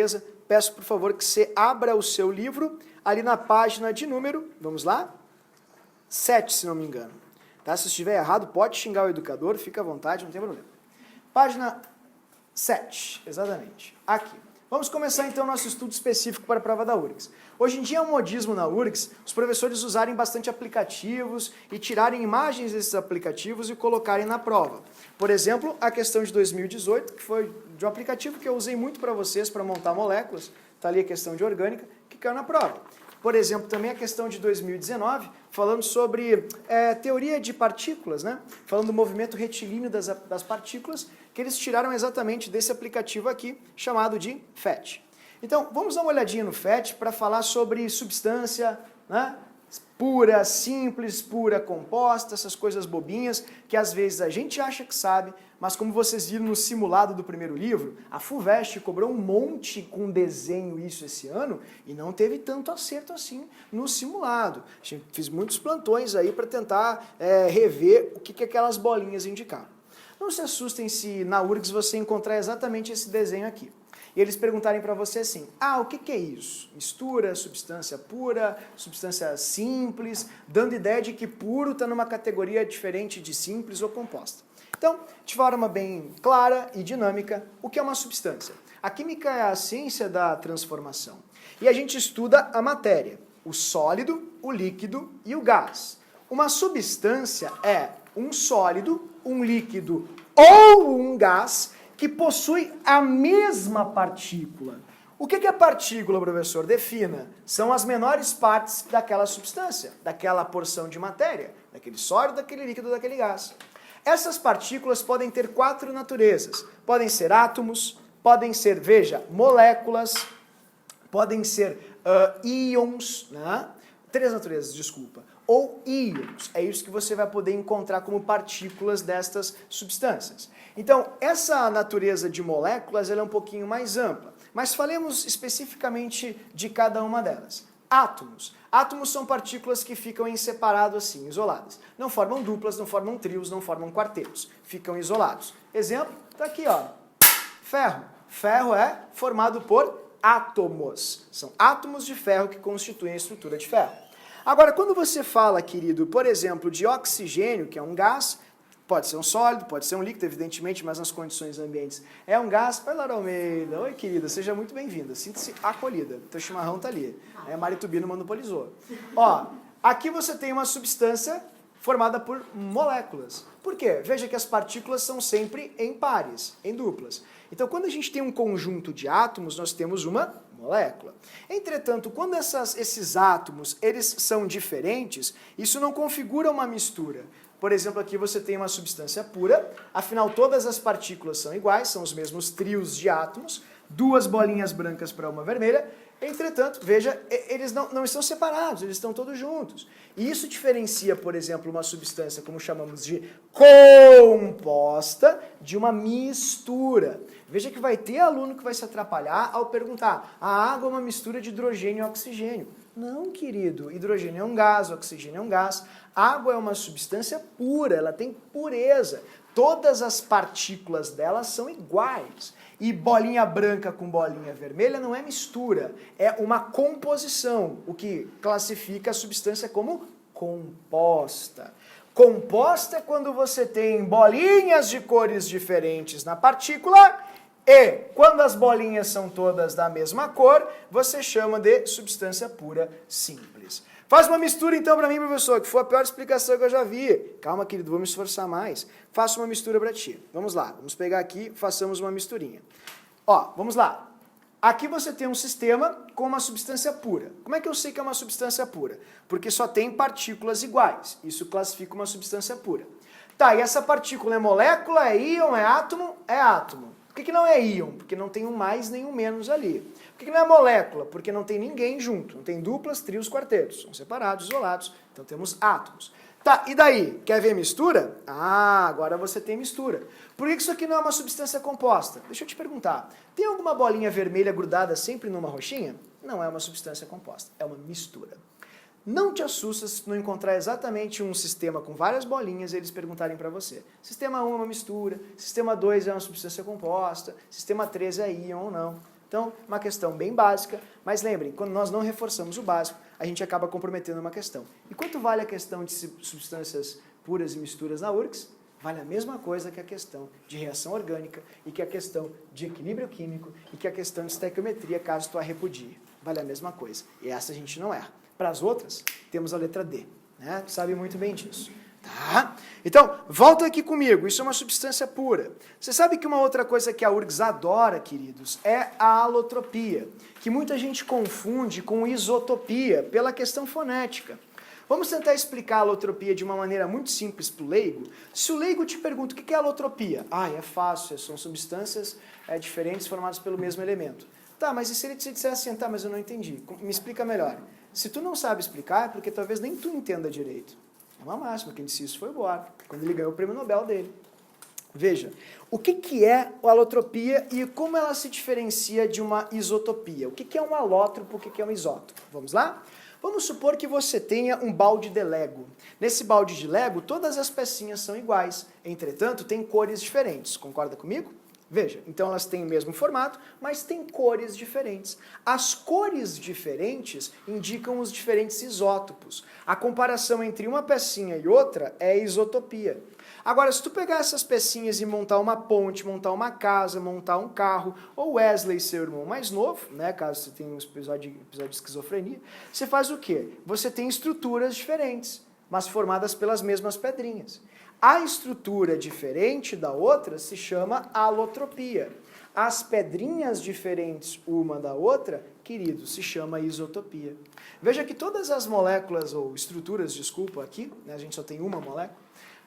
gentileza, peço por favor que você abra o seu livro ali na página de número, vamos lá? 7, se não me engano. Tá? Se estiver errado, pode xingar o educador, fica à vontade, não tem problema. Página 7, exatamente, aqui. Vamos começar então nosso estudo específico para a prova da URGS. Hoje em dia é um modismo na URGS os professores usarem bastante aplicativos e tirarem imagens desses aplicativos e colocarem na prova. Por exemplo, a questão de 2018, que foi de um aplicativo que eu usei muito para vocês para montar moléculas, está ali a questão de orgânica, que caiu na prova. Por exemplo, também a questão de 2019, falando sobre teoria de partículas, né? Falando do movimento retilíneo das partículas, que eles tiraram exatamente desse aplicativo aqui, chamado de PhET. Então, vamos dar uma olhadinha no PhET para falar sobre substância, né? Pura, simples, pura, composta, essas coisas bobinhas que às vezes a gente acha que sabe, mas como vocês viram no simulado do primeiro livro, a FUVEST cobrou um monte com desenho isso esse ano e não teve tanto acerto assim no simulado. A gente fez muitos plantões aí para tentar rever o que aquelas bolinhas indicavam. Não se assustem se na URGS você encontrar exatamente esse desenho aqui. E eles perguntarem para você assim, o que é isso? Mistura, substância pura, substância simples, dando ideia de que puro está numa categoria diferente de simples ou composta. Então, de forma bem clara e dinâmica, o que é uma substância? A química é a ciência da transformação. E a gente estuda a matéria, o sólido, o líquido e o gás. Uma substância é um sólido, um líquido ou um gás que possui a mesma partícula. O que é partícula, professor? Defina. São as menores partes daquela substância, daquela porção de matéria, daquele sólido, daquele líquido, daquele gás. Essas partículas podem ter 4 naturezas. Podem ser átomos, podem ser, veja, moléculas, podem ser íons, né? 3 naturezas, desculpa. Ou íons. É isso que você vai poder encontrar como partículas destas substâncias. Então, essa natureza de moléculas ela é um pouquinho mais ampla. Mas falemos especificamente de cada uma delas. Átomos. Átomos são partículas que ficam em separado assim, isoladas. Não formam duplas, não formam trios, não formam quartetos. Ficam isolados. Exemplo, está aqui, ó. Ferro. Ferro é formado por átomos. São átomos de ferro que constituem a estrutura de ferro. Agora, quando você fala, querido, por exemplo, de oxigênio, que é um gás, pode ser um sólido, pode ser um líquido, evidentemente, mas nas condições ambientes é um gás. Oi, Laura Almeida. Oi, querida, seja muito bem-vinda. Sinta-se acolhida. Teu chimarrão tá ali. Mari Tubino monopolizou. Ó, aqui você tem uma substância formada por moléculas. Por quê? Veja que as partículas são sempre em pares, em duplas. Então, quando a gente tem um conjunto de átomos, nós temos uma molécula. Entretanto, quando esses átomos eles são diferentes, isso não configura uma mistura. Por exemplo, aqui você tem uma substância pura, afinal todas as partículas são iguais, são os mesmos trios de átomos, 2 bolinhas brancas para uma vermelha. Entretanto, veja, eles não estão separados, eles estão todos juntos. E isso diferencia, por exemplo, uma substância, como chamamos de composta, de uma mistura. Veja que vai ter aluno que vai se atrapalhar ao perguntar, a água é uma mistura de hidrogênio e oxigênio. Não, querido, hidrogênio é um gás, oxigênio é um gás. Água é uma substância pura, ela tem pureza. Todas as partículas dela são iguais. E bolinha branca com bolinha vermelha não é mistura, é uma composição, o que classifica a substância como composta. Composta é quando você tem bolinhas de cores diferentes na partícula e, quando as bolinhas são todas da mesma cor, você chama de substância pura simples. Faz uma mistura então para mim, professor, que foi a pior explicação que eu já vi. Calma, querido, vou me esforçar mais. Faça uma mistura para ti. Vamos lá, vamos pegar aqui, façamos uma misturinha. Ó, vamos lá. Aqui você tem um sistema com uma substância pura. Como é que eu sei que é uma substância pura? Porque só tem partículas iguais. Isso classifica uma substância pura. Tá, e essa partícula é molécula, é íon, é átomo? É átomo. Por que não é íon? Porque não tem um mais nem um menos ali. Por que não é molécula? Porque não tem ninguém junto. Não tem duplas, trios, quartetos. São separados, isolados. Então temos átomos. Tá, e daí? Quer ver mistura? Ah, agora você tem mistura. Por que isso aqui não é uma substância composta? Deixa eu te perguntar. Tem alguma bolinha vermelha grudada sempre numa roxinha? Não é uma substância composta. É uma mistura. Não te assusta se não encontrar exatamente um sistema com várias bolinhas e eles perguntarem para você. Sistema 1 é uma mistura, sistema 2 é uma substância composta, sistema 3 é íon ou não. Então, uma questão bem básica, mas lembrem, quando nós não reforçamos o básico, a gente acaba comprometendo uma questão. E quanto vale a questão de substâncias puras e misturas na URGS? Vale a mesma coisa que a questão de reação orgânica e que a questão de equilíbrio químico e que a questão de estequiometria, caso tu a repudie. Vale a mesma coisa. E essa a gente não erra. Para as outras, temos a letra D. Né? Sabe muito bem disso. Tá? Então, volta aqui comigo. Isso é uma substância pura. Você sabe que uma outra coisa que a URGS adora, queridos, é a alotropia, que muita gente confunde com isotopia, pela questão fonética. Vamos tentar explicar a alotropia de uma maneira muito simples para o leigo. Se o leigo te pergunta o que é alotropia, é fácil, são substâncias diferentes formadas pelo mesmo elemento. Tá, mas e se ele te disser assim, tá, mas eu não entendi, me explica melhor. Se tu não sabe explicar, é porque talvez nem tu entenda direito. É uma máxima, quem disse isso foi o Bohr, quando ele ganhou o prêmio Nobel dele. Veja, o que é a alotropia e como ela se diferencia de uma isotopia? O que é um alótropo, o que é um isótopo? Vamos lá? Vamos supor que você tenha um balde de Lego. Nesse balde de Lego, todas as pecinhas são iguais. Entretanto, tem cores diferentes. Concorda comigo? Veja, então elas têm o mesmo formato, mas têm cores diferentes. As cores diferentes indicam os diferentes isótopos. A comparação entre uma pecinha e outra é isotopia. Agora, se tu pegar essas pecinhas e montar uma ponte, montar uma casa, montar um carro, ou Wesley, seu irmão mais novo, né, caso você tenha um episódio de esquizofrenia, você faz o quê? Você tem estruturas diferentes, mas formadas pelas mesmas pedrinhas. A estrutura diferente da outra se chama alotropia. As pedrinhas diferentes uma da outra, querido, se chama isotopia. Veja que todas as moléculas, ou estruturas, desculpa, aqui, né, a gente só tem uma molécula,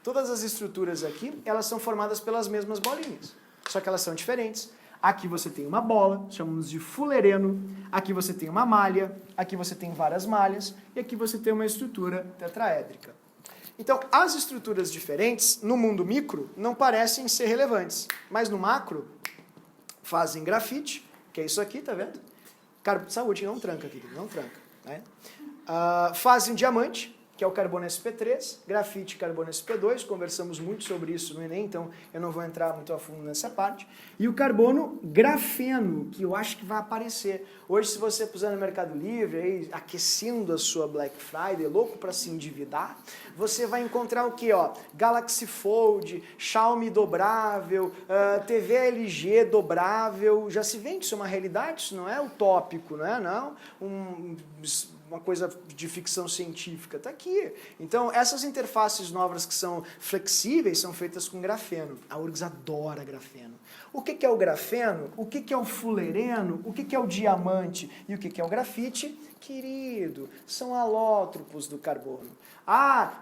todas as estruturas aqui, elas são formadas pelas mesmas bolinhas, só que elas são diferentes. Aqui você tem uma bola, chamamos de fulereno, aqui você tem uma malha, aqui você tem várias malhas, e aqui você tem uma estrutura tetraédrica. Então, as estruturas diferentes, no mundo micro, não parecem ser relevantes, mas no macro, fazem grafite, que é isso aqui, tá vendo? Saúde, não tranca, querido, não tranca. Né? Fazem diamante, que é o carbono sp3, grafite e carbono sp2, conversamos muito sobre isso no Enem, então eu não vou entrar muito a fundo nessa parte. E o carbono grafeno, que eu acho que vai aparecer. Hoje, se você puser no Mercado Livre, aí, aquecendo a sua Black Friday, louco para se endividar, você vai encontrar o quê? Galaxy Fold, Xiaomi dobrável, TV LG dobrável, já se vende, isso é uma realidade, isso não é utópico, não é? Não, uma coisa de ficção científica, está aqui. Então, essas interfaces novas que são flexíveis são feitas com grafeno. A URGS adora grafeno. O que é o grafeno? O que é o fulereno? O que é o diamante? E o que é o grafite? Querido, são alótropos do carbono.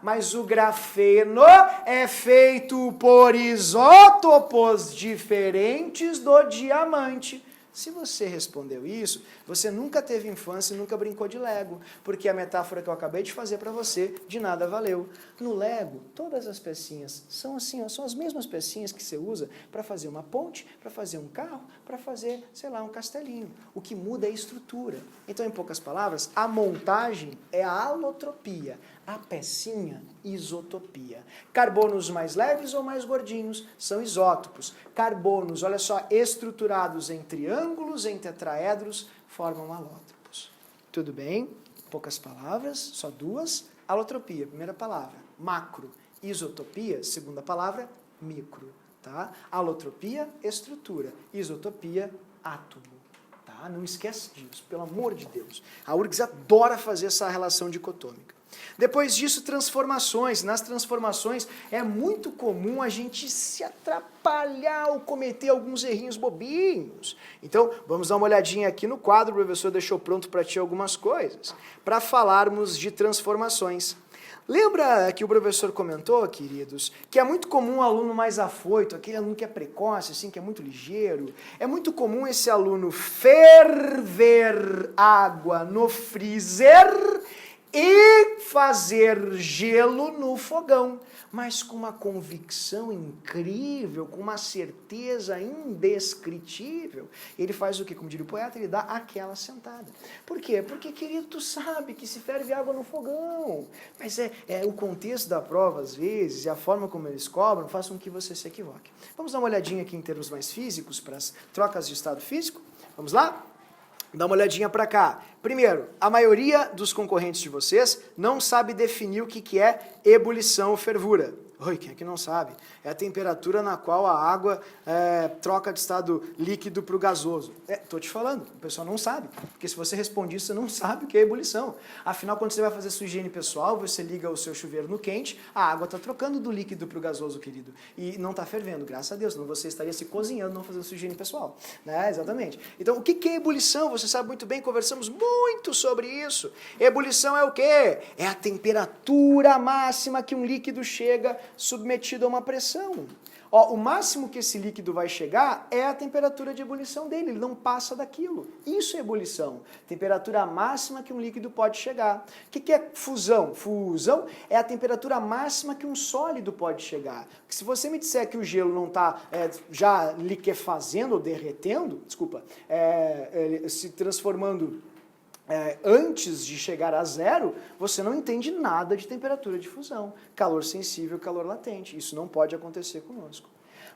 Mas o grafeno é feito por isótopos diferentes do diamante. Se você respondeu isso, você nunca teve infância e nunca brincou de Lego, porque a metáfora que eu acabei de fazer para você de nada valeu. No Lego, todas as pecinhas são assim, são as mesmas pecinhas que você usa para fazer uma ponte, para fazer um carro, para fazer, sei lá, um castelinho. O que muda é a estrutura. Então, em poucas palavras, a montagem é a alotropia, a pecinha, isotopia. Carbonos mais leves ou mais gordinhos são isótopos. Carbonos, olha só, estruturados em triângulos, em tetraedros, formam alótropos. Tudo bem? Poucas palavras, só duas. Alotropia, primeira palavra. Macro. Isotopia, segunda palavra, micro. Tá? Alotropia, estrutura. Isotopia, átomo. Tá? Não esquece disso, pelo amor de Deus. A URGS adora fazer essa relação dicotômica. Depois disso, transformações. Nas transformações é muito comum a gente se atrapalhar ou cometer alguns errinhos bobinhos. Então, vamos dar uma olhadinha aqui no quadro, o professor deixou pronto para ti algumas coisas, para falarmos de transformações. Lembra que o professor comentou, queridos, que é muito comum o aluno mais afoito, aquele aluno que é precoce, assim, que é muito ligeiro, é muito comum esse aluno ferver água no freezer e fazer gelo no fogão, mas com uma convicção incrível, com uma certeza indescritível. Ele faz o quê? Como diria o poeta, ele dá aquela sentada. Por quê? Porque, querido, tu sabe que se ferve água no fogão. Mas é o contexto da prova, às vezes, e a forma como eles cobram, façam com que você se equivoque. Vamos dar uma olhadinha aqui em termos mais físicos, para as trocas de estado físico? Vamos lá? Dá uma olhadinha para cá. Primeiro, a maioria dos concorrentes de vocês não sabe definir o que é ebulição ou fervura. Oi, quem é que não sabe? É a temperatura na qual a água troca de estado líquido para o gasoso. Tô te falando, o pessoal não sabe. Porque se você responde isso, você não sabe o que é ebulição. Afinal, quando você vai fazer sua higiene pessoal, você liga o seu chuveiro no quente, a água está trocando do líquido para o gasoso, querido. E não está fervendo, graças a Deus, senão você estaria se cozinhando, não fazendo sua higiene pessoal. Né? Exatamente. Então, o que é ebulição? Você sabe muito bem, conversamos muito sobre isso. Ebulição é o quê? É a temperatura máxima que um líquido chega submetido a uma pressão. Ó, o máximo que esse líquido vai chegar é a temperatura de ebulição dele, ele não passa daquilo. Isso é ebulição, temperatura máxima que um líquido pode chegar. O que é fusão? Fusão é a temperatura máxima que um sólido pode chegar. Porque se você me disser que o gelo não está já liquefazendo ou derretendo, se transformando antes de chegar a zero, você não entende nada de temperatura de fusão. Calor sensível, calor latente. Isso não pode acontecer conosco.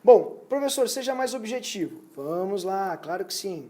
Bom, professor, seja mais objetivo. Vamos lá, claro que sim.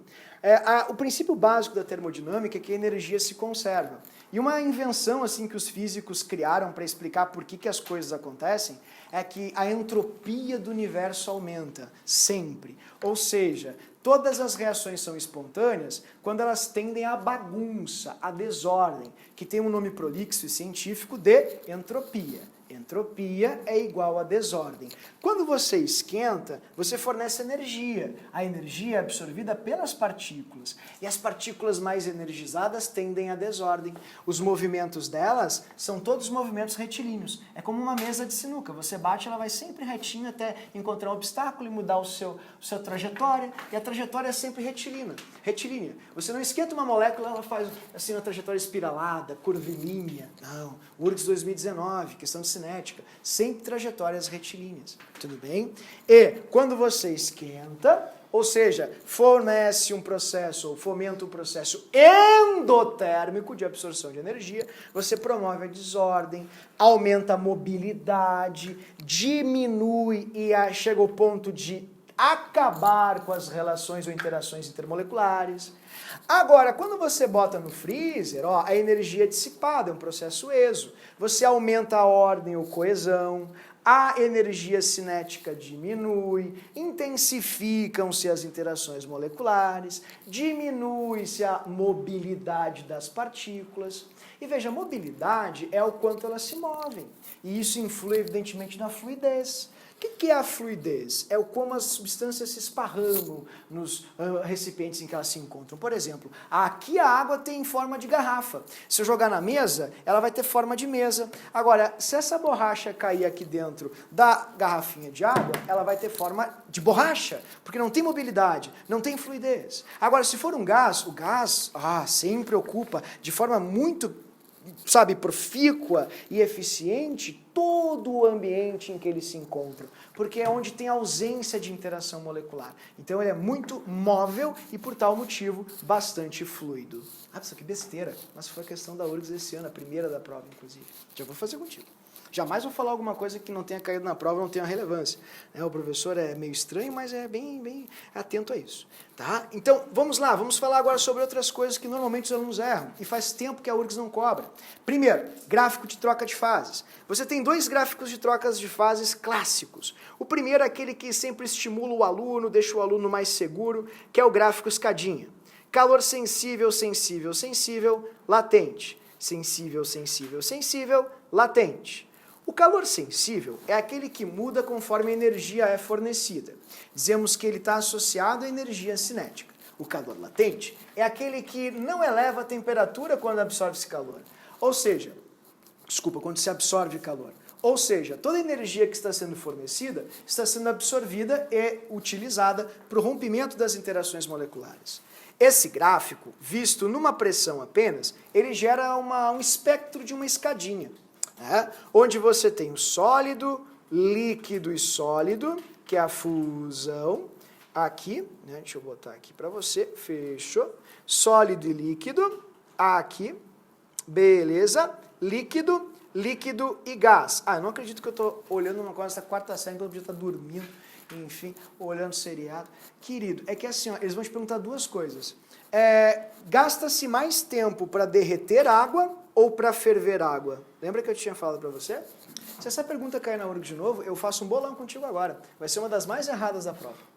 O princípio básico da termodinâmica é que a energia se conserva. E uma invenção assim que os físicos criaram para explicar por que as coisas acontecem é que a entropia do universo aumenta, sempre. Ou seja, todas as reações são espontâneas quando elas tendem à bagunça, à desordem, que tem um nome prolixo e científico de entropia. Entropia é igual a desordem. Quando você esquenta, você fornece energia. A energia é absorvida pelas partículas. E as partículas mais energizadas tendem à desordem. Os movimentos delas são todos movimentos retilíneos. É como uma mesa de sinuca. Você bate, ela vai sempre retinho até encontrar um obstáculo e mudar sua trajetória. E a trajetória é sempre retilínea. Você não esquenta uma molécula, ela faz assim uma trajetória espiralada, curvilínea. Não. URGS 2019, questão de cinética, sempre trajetórias retilíneas, tudo bem? E quando você esquenta, ou seja, fornece um processo ou fomenta um processo endotérmico de absorção de energia, você promove a desordem, aumenta a mobilidade, diminui e chega ao ponto de acabar com as relações ou interações intermoleculares. Agora, quando você bota no freezer, a energia é dissipada, é um processo exo. Você aumenta a ordem ou coesão, a energia cinética diminui, intensificam-se as interações moleculares, diminui-se a mobilidade das partículas. E veja, mobilidade é o quanto elas se movem. E isso influi, evidentemente, na fluidez. O que é a fluidez? É como as substâncias se esparramam nos recipientes em que elas se encontram. Por exemplo, aqui a água tem forma de garrafa. Se eu jogar na mesa, ela vai ter forma de mesa. Agora, se essa borracha cair aqui dentro da garrafinha de água, ela vai ter forma de borracha, porque não tem mobilidade, não tem fluidez. Agora, se for um gás, o gás sempre ocupa de forma muito profícua e eficiente todo o ambiente em que ele se encontra, porque é onde tem ausência de interação molecular. Então ele é muito móvel e, por tal motivo, bastante fluido. Isso que besteira, mas foi a questão da URGS esse ano, a primeira da prova, inclusive. Já vou fazer contigo. Jamais vou falar alguma coisa que não tenha caído na prova, não tenha relevância. O professor é meio estranho, mas é bem atento a isso. Tá? Então, vamos lá, vamos falar agora sobre outras coisas que normalmente os alunos erram, e faz tempo que a URGS não cobra. Primeiro, gráfico de troca de fases. Você tem dois gráficos de trocas de fases clássicos. O primeiro é aquele que sempre estimula o aluno, deixa o aluno mais seguro, que é o gráfico escadinha. Calor sensível, sensível, sensível, latente. Sensível, sensível, sensível, latente. O calor sensível é aquele que muda conforme a energia é fornecida. Dizemos que ele está associado à energia cinética. O calor latente é aquele que não eleva a temperatura quando absorve esse calor. Ou seja, quando se absorve calor. Ou seja, toda a energia que está sendo fornecida está sendo absorvida e utilizada para o rompimento das interações moleculares. Esse gráfico, visto numa pressão apenas, ele gera um espectro de uma escadinha. Onde você tem o sólido, líquido e sólido, que é a fusão, aqui, deixa eu botar aqui para você, fechou, sólido e líquido, aqui, beleza, líquido, líquido e gás. Eu não acredito que eu estou olhando uma coisa nessa quarta série, então eu podia estar dormindo, enfim, olhando seriado. Querido, é que assim, ó, eles vão te perguntar duas coisas. Gasta-se mais tempo para derreter água ou para ferver água? Lembra que eu tinha falado para você? Se essa pergunta cair na URGS de novo, eu faço um bolão contigo agora. Vai ser uma das mais erradas da prova.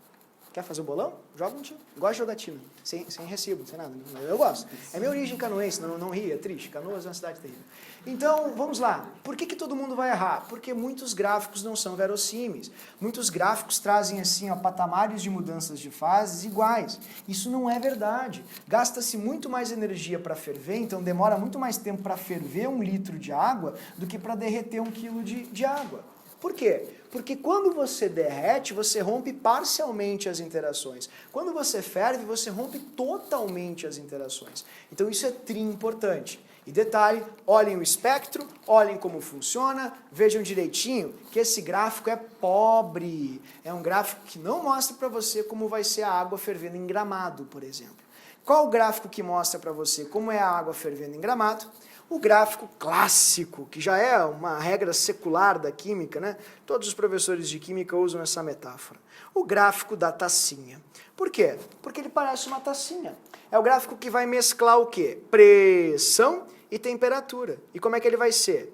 Quer fazer um bolão? Joga contigo. Gosto de jogatina. Sem recibo, sem nada. Eu gosto. É minha origem canoense, não ri, é triste. Canoas é uma cidade terrível. Então, vamos lá. Por que todo mundo vai errar? Porque muitos gráficos não são verossímeis. Muitos gráficos trazem assim, ó, patamares de mudanças de fases iguais. Isso não é verdade. Gasta-se muito mais energia para ferver, então demora muito mais tempo para ferver 1 litro de água do que para derreter 1 quilo de água. Por quê? Porque quando você derrete, você rompe parcialmente as interações. Quando você ferve, você rompe totalmente as interações. Então isso é importante. E detalhe, olhem o espectro, olhem como funciona, vejam direitinho que esse gráfico é pobre. É um gráfico que não mostra para você como vai ser a água fervendo em Gramado, por exemplo. Qual o gráfico que mostra para você como é a água fervendo em Gramado? O gráfico clássico, que já é uma regra secular da química, né? Todos os professores de química usam essa metáfora. O gráfico da tacinha. Por quê? Porque ele parece uma tacinha. É o gráfico que vai mesclar o quê? Pressão e temperatura. E como é que ele vai ser?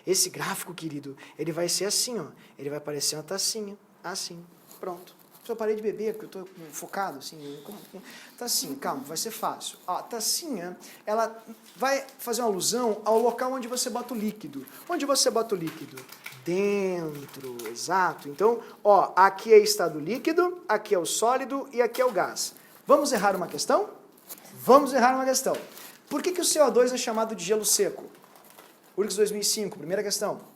Esse gráfico, querido, ele vai ser assim, ó. Ele vai parecer uma tacinha. Assim. Pronto. Eu parei de beber, porque eu estou focado, assim, tá assim, calma, vai ser fácil. A tacinha, ela vai fazer uma alusão ao local onde você bota o líquido. Onde você bota o líquido? Dentro, exato. Então, ó, aqui é estado líquido, aqui é o sólido e aqui é o gás. Vamos errar uma questão? Vamos errar uma questão. Por que o CO2 é chamado de gelo seco? URGS 2005, primeira questão.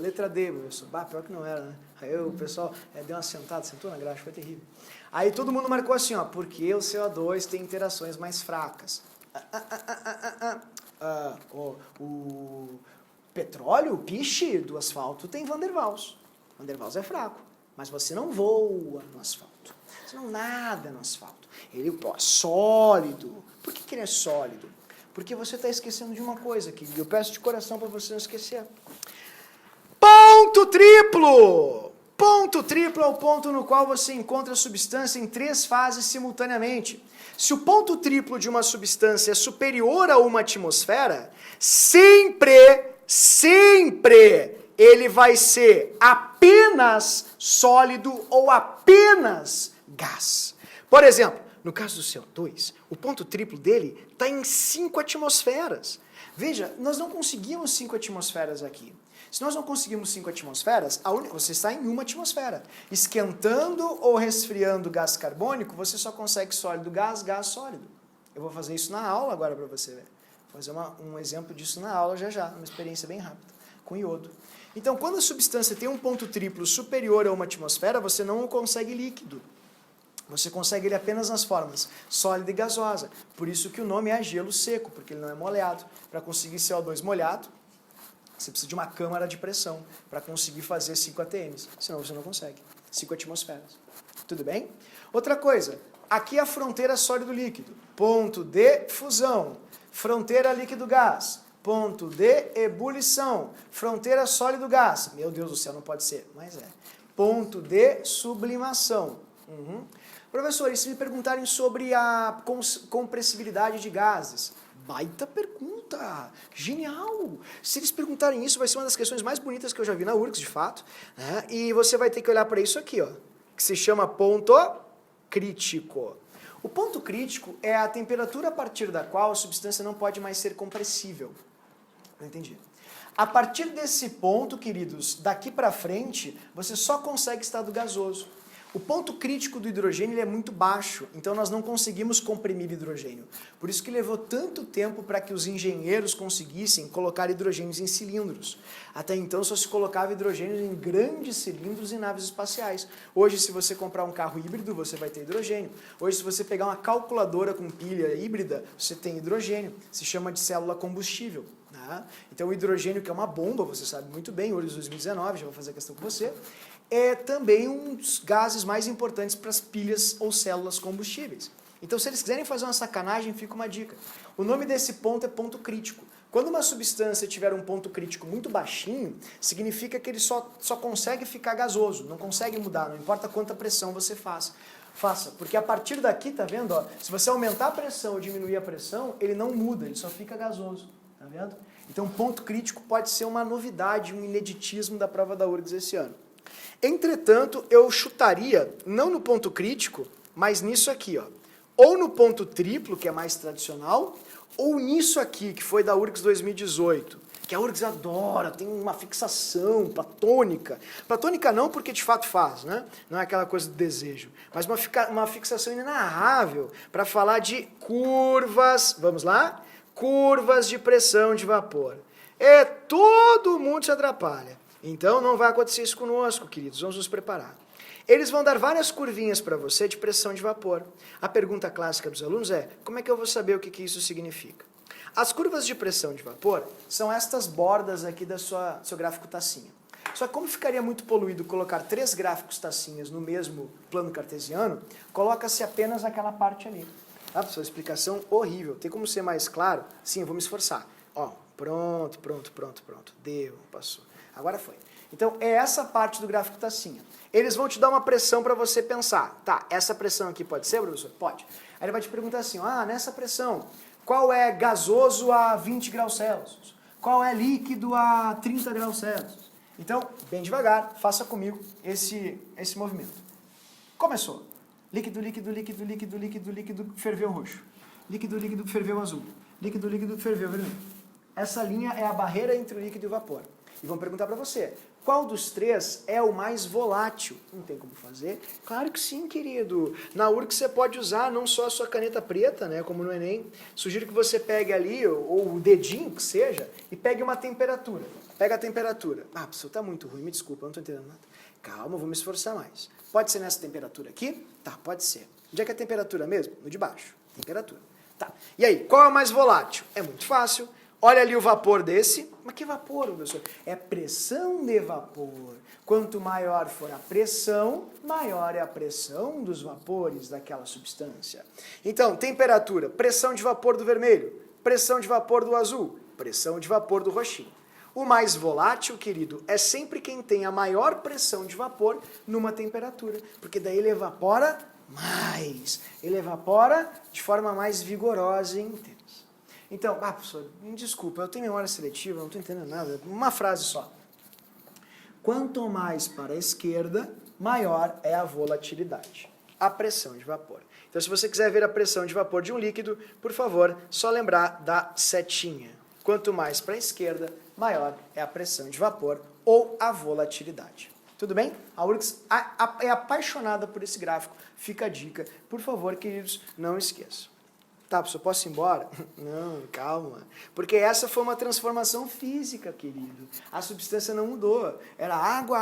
Letra D, professor. Pior que não era, né? Aí o pessoal deu uma sentada, sentou na grade, foi terrível. Aí todo mundo marcou assim, ó, porque o CO2 tem interações mais fracas. O petróleo, o piche do asfalto tem Van der Waals. Van der Waals é fraco, mas você não voa no asfalto. Você não nada no asfalto. Ele é sólido. Por que ele é sólido? Porque você está esquecendo de uma coisa, querido. Eu peço de coração para você não esquecer. Ponto triplo! Ponto triplo é o ponto no qual você encontra a substância em 3 fases simultaneamente. Se o ponto triplo de uma substância é superior a 1 atmosfera, sempre ele vai ser apenas sólido ou apenas gás. Por exemplo, no caso do CO2, o ponto triplo dele está em 5 atmosferas. Veja, nós não conseguimos 5 atmosferas aqui. Se nós não conseguimos 5 atmosferas, você está em 1 atmosfera. Esquentando ou resfriando gás carbônico, você só consegue sólido, gás, gás, sólido. Eu vou fazer isso na aula agora para você ver. Vou fazer um exemplo disso na aula já, uma experiência bem rápida, com iodo. Então, quando a substância tem um ponto triplo superior a 1 atmosfera, você não o consegue líquido. Você consegue ele apenas nas formas sólida e gasosa. Por isso que o nome é gelo seco, porque ele não é molhado. Para conseguir CO2 molhado, você precisa de uma câmara de pressão para conseguir fazer 5 atms, senão você não consegue. 5 atmosferas. Tudo bem? Outra coisa, aqui é a fronteira sólido-líquido. Ponto de fusão. Fronteira líquido-gás. Ponto de ebulição. Fronteira sólido-gás. Meu Deus do céu, não pode ser, mas é. Ponto de sublimação. Professor, e se me perguntarem sobre a compressibilidade de gases? Baita pergunta! Genial! Se eles perguntarem isso, vai ser uma das questões mais bonitas que eu já vi na URGS, de fato. Né? E você vai ter que olhar para isso aqui, ó, que se chama ponto crítico. O ponto crítico é a temperatura a partir da qual a substância não pode mais ser compressível. Não entendi. A partir desse ponto, queridos, daqui para frente, você só consegue estado gasoso. O ponto crítico do hidrogênio ele é muito baixo, então nós não conseguimos comprimir hidrogênio. Por isso que levou tanto tempo para que os engenheiros conseguissem colocar hidrogênios em cilindros. Até então só se colocava hidrogênio em grandes cilindros em naves espaciais. Hoje, se você comprar um carro híbrido, você vai ter hidrogênio. Hoje, se você pegar uma calculadora com pilha híbrida, você tem hidrogênio. Se chama de célula combustível. Né? Então o hidrogênio, que é uma bomba, você sabe muito bem, hoje 2019, já vou fazer a questão com você, é também um dos gases mais importantes para as pilhas ou células combustíveis. Então, se eles quiserem fazer uma sacanagem, fica uma dica. O nome desse ponto é ponto crítico, Quando uma substância tiver um ponto crítico muito baixinho, significa que ele só consegue ficar gasoso, não consegue mudar, não importa quanta pressão você faça. Porque a partir daqui, tá vendo? Ó, se você aumentar a pressão ou diminuir a pressão, ele não muda, ele só fica gasoso. Tá vendo? Então, ponto crítico pode ser uma novidade, um ineditismo da prova da URGS esse ano. Entretanto, eu chutaria, não no ponto crítico, mas nisso aqui, ó. Ou no ponto triplo, que é mais tradicional, ou nisso aqui, que foi da URGS 2018, que a URGS adora, tem uma fixação platônica. Platônica não porque de fato faz, né? Não é aquela coisa do desejo, mas uma fixação inenarrável para falar de curvas, vamos lá? Curvas de pressão de vapor. E todo mundo se atrapalha. Então não vai acontecer isso conosco, queridos, vamos nos preparar. Eles vão dar várias curvinhas para você de pressão de vapor. A pergunta clássica dos alunos é, como é que eu vou saber o que isso significa? As curvas de pressão de vapor são estas bordas aqui do seu gráfico tacinha. Só que como ficaria muito poluído colocar 3 gráficos tacinhas no mesmo plano cartesiano, coloca-se apenas aquela parte ali. Tá, pessoal? Explicação horrível. Tem como ser mais claro? Sim, eu vou me esforçar. Ó, pronto. Deu, passou. Agora foi. Então, é essa parte do gráfico tacinha. Eles vão te dar uma pressão para você pensar. Tá, essa pressão aqui pode ser, professor? Pode. Aí ele vai te perguntar assim, nessa pressão, qual é gasoso a 20 graus Celsius? Qual é líquido a 30 graus Celsius? Então, bem devagar, faça comigo esse movimento. Começou. Líquido, ferveu roxo. Líquido, ferveu azul. Líquido, ferveu vermelho. Essa linha é a barreira entre o líquido e o vapor. E vão perguntar para você, qual dos 3 é o mais volátil? Não tem como fazer? Claro que sim, querido. Na URGS você pode usar não só a sua caneta preta, né, como no Enem. Sugiro que você pegue ali, ou o dedinho, que seja, e pegue uma temperatura. Pega a temperatura. Professor, está muito ruim, me desculpa, eu não estou entendendo nada. Calma, vou me esforçar mais. Pode ser nessa temperatura aqui? Tá, pode ser. Onde é que é a temperatura mesmo? No de baixo. Temperatura. Tá. E aí, qual é o mais volátil? É muito fácil. Olha ali o vapor desse. Mas que vapor, professor? É pressão de vapor. Quanto maior for a pressão, maior é a pressão dos vapores daquela substância. Então, temperatura, pressão de vapor do vermelho, pressão de vapor do azul, pressão de vapor do roxinho. O mais volátil, querido, é sempre quem tem a maior pressão de vapor numa temperatura, porque daí ele evapora mais. Ele evapora de forma mais vigorosa e intensa. Então, professor, me desculpa, eu tenho memória seletiva, não estou entendendo nada. Uma frase só. Quanto mais para a esquerda, maior é a volatilidade, a pressão de vapor. Então, se você quiser ver a pressão de vapor de um líquido, por favor, só lembrar da setinha. Quanto mais para a esquerda, maior é a pressão de vapor ou a volatilidade. Tudo bem? A URGS é apaixonada por esse gráfico. Fica a dica. Por favor, queridos, não esqueçam. Tá, professor, posso ir embora? Não, calma. Porque essa foi uma transformação física, querido. A substância não mudou. Era água.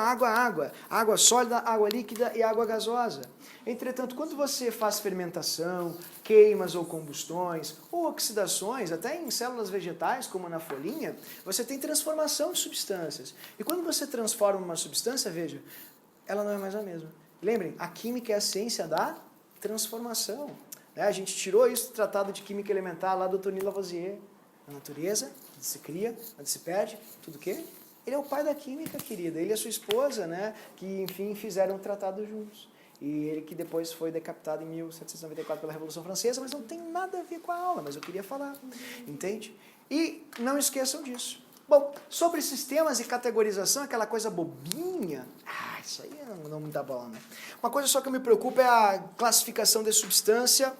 Água sólida, água líquida e água gasosa. Entretanto, quando você faz fermentação, queimas ou combustões, ou oxidações, até em células vegetais, como na folhinha, você tem transformação de substâncias. E quando você transforma uma substância, veja, ela não é mais a mesma. Lembrem, a química é a ciência da transformação. A gente tirou isso do Tratado de Química Elementar lá do Tony Lavoisier. A natureza, onde se cria, onde se perde, tudo o quê? Ele é o pai da química, querida. Ele e a sua esposa, né, que, enfim, fizeram um tratado juntos. E ele que depois foi decapitado em 1794 pela Revolução Francesa, mas não tem nada a ver com a aula, mas eu queria falar. Entende? E não esqueçam disso. Bom, sobre sistemas e categorização, aquela coisa bobinha, isso aí não me dá bola, né? Uma coisa só que me preocupa é a classificação de substância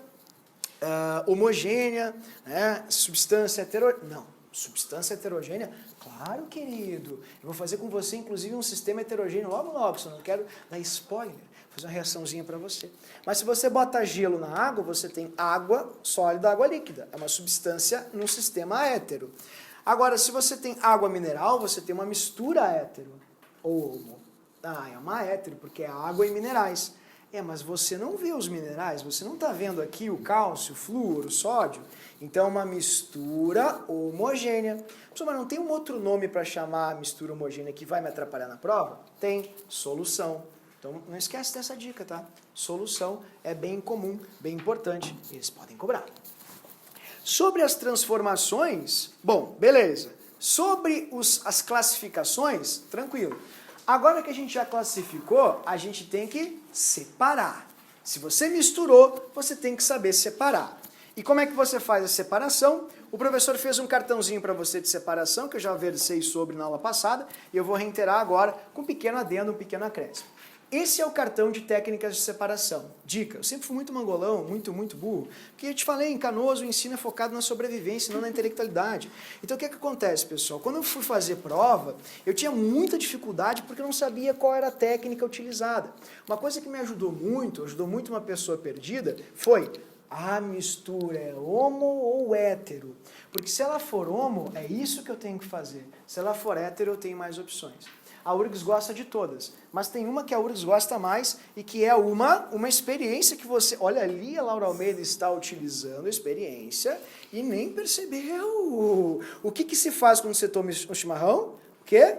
homogênea, né? Substância heterogênea. Não, substância heterogênea, claro, querido. Eu vou fazer com você, inclusive, um sistema heterogêneo logo, só não quero dar spoiler. Vou fazer uma reaçãozinha para você. Mas se você bota gelo na água, você tem água sólida, água líquida. É uma substância num sistema hétero. Agora, se você tem água mineral, você tem uma mistura hétero. É uma hétero, porque é água e minerais. Mas você não vê os minerais, você não está vendo aqui o cálcio, o flúor, o sódio. Então, é uma mistura homogênea. Mas não tem um outro nome para chamar a mistura homogênea que vai me atrapalhar na prova? Tem, solução. Então, não esquece dessa dica, tá? Solução é bem comum, bem importante, e eles podem cobrar. Sobre as transformações, bom, beleza. Sobre as classificações, tranquilo. Agora que a gente já classificou, a gente tem que separar. Se você misturou, você tem que saber separar. E como é que você faz a separação? O professor fez um cartãozinho para você de separação, que eu já versei sobre na aula passada, e eu vou reiterar agora com um pequeno adendo, um pequeno acréscimo. Esse é o cartão de técnicas de separação. Dica, eu sempre fui muito mangolão, muito burro, porque eu te falei, em Canoas o ensino é focado na sobrevivência, não na intelectualidade. Então o que acontece, pessoal? Quando eu fui fazer prova, eu tinha muita dificuldade porque eu não sabia qual era a técnica utilizada. Uma coisa que me ajudou muito uma pessoa perdida, foi a mistura é homo ou hétero. Porque se ela for homo, é isso que eu tenho que fazer. Se ela for hétero, eu tenho mais opções. A URGS gosta de todas, mas tem uma que a URGS gosta mais e que é uma experiência que você... Olha, ali a Laura Almeida está utilizando a experiência e nem percebeu. O que se faz quando você toma um chimarrão? O quê?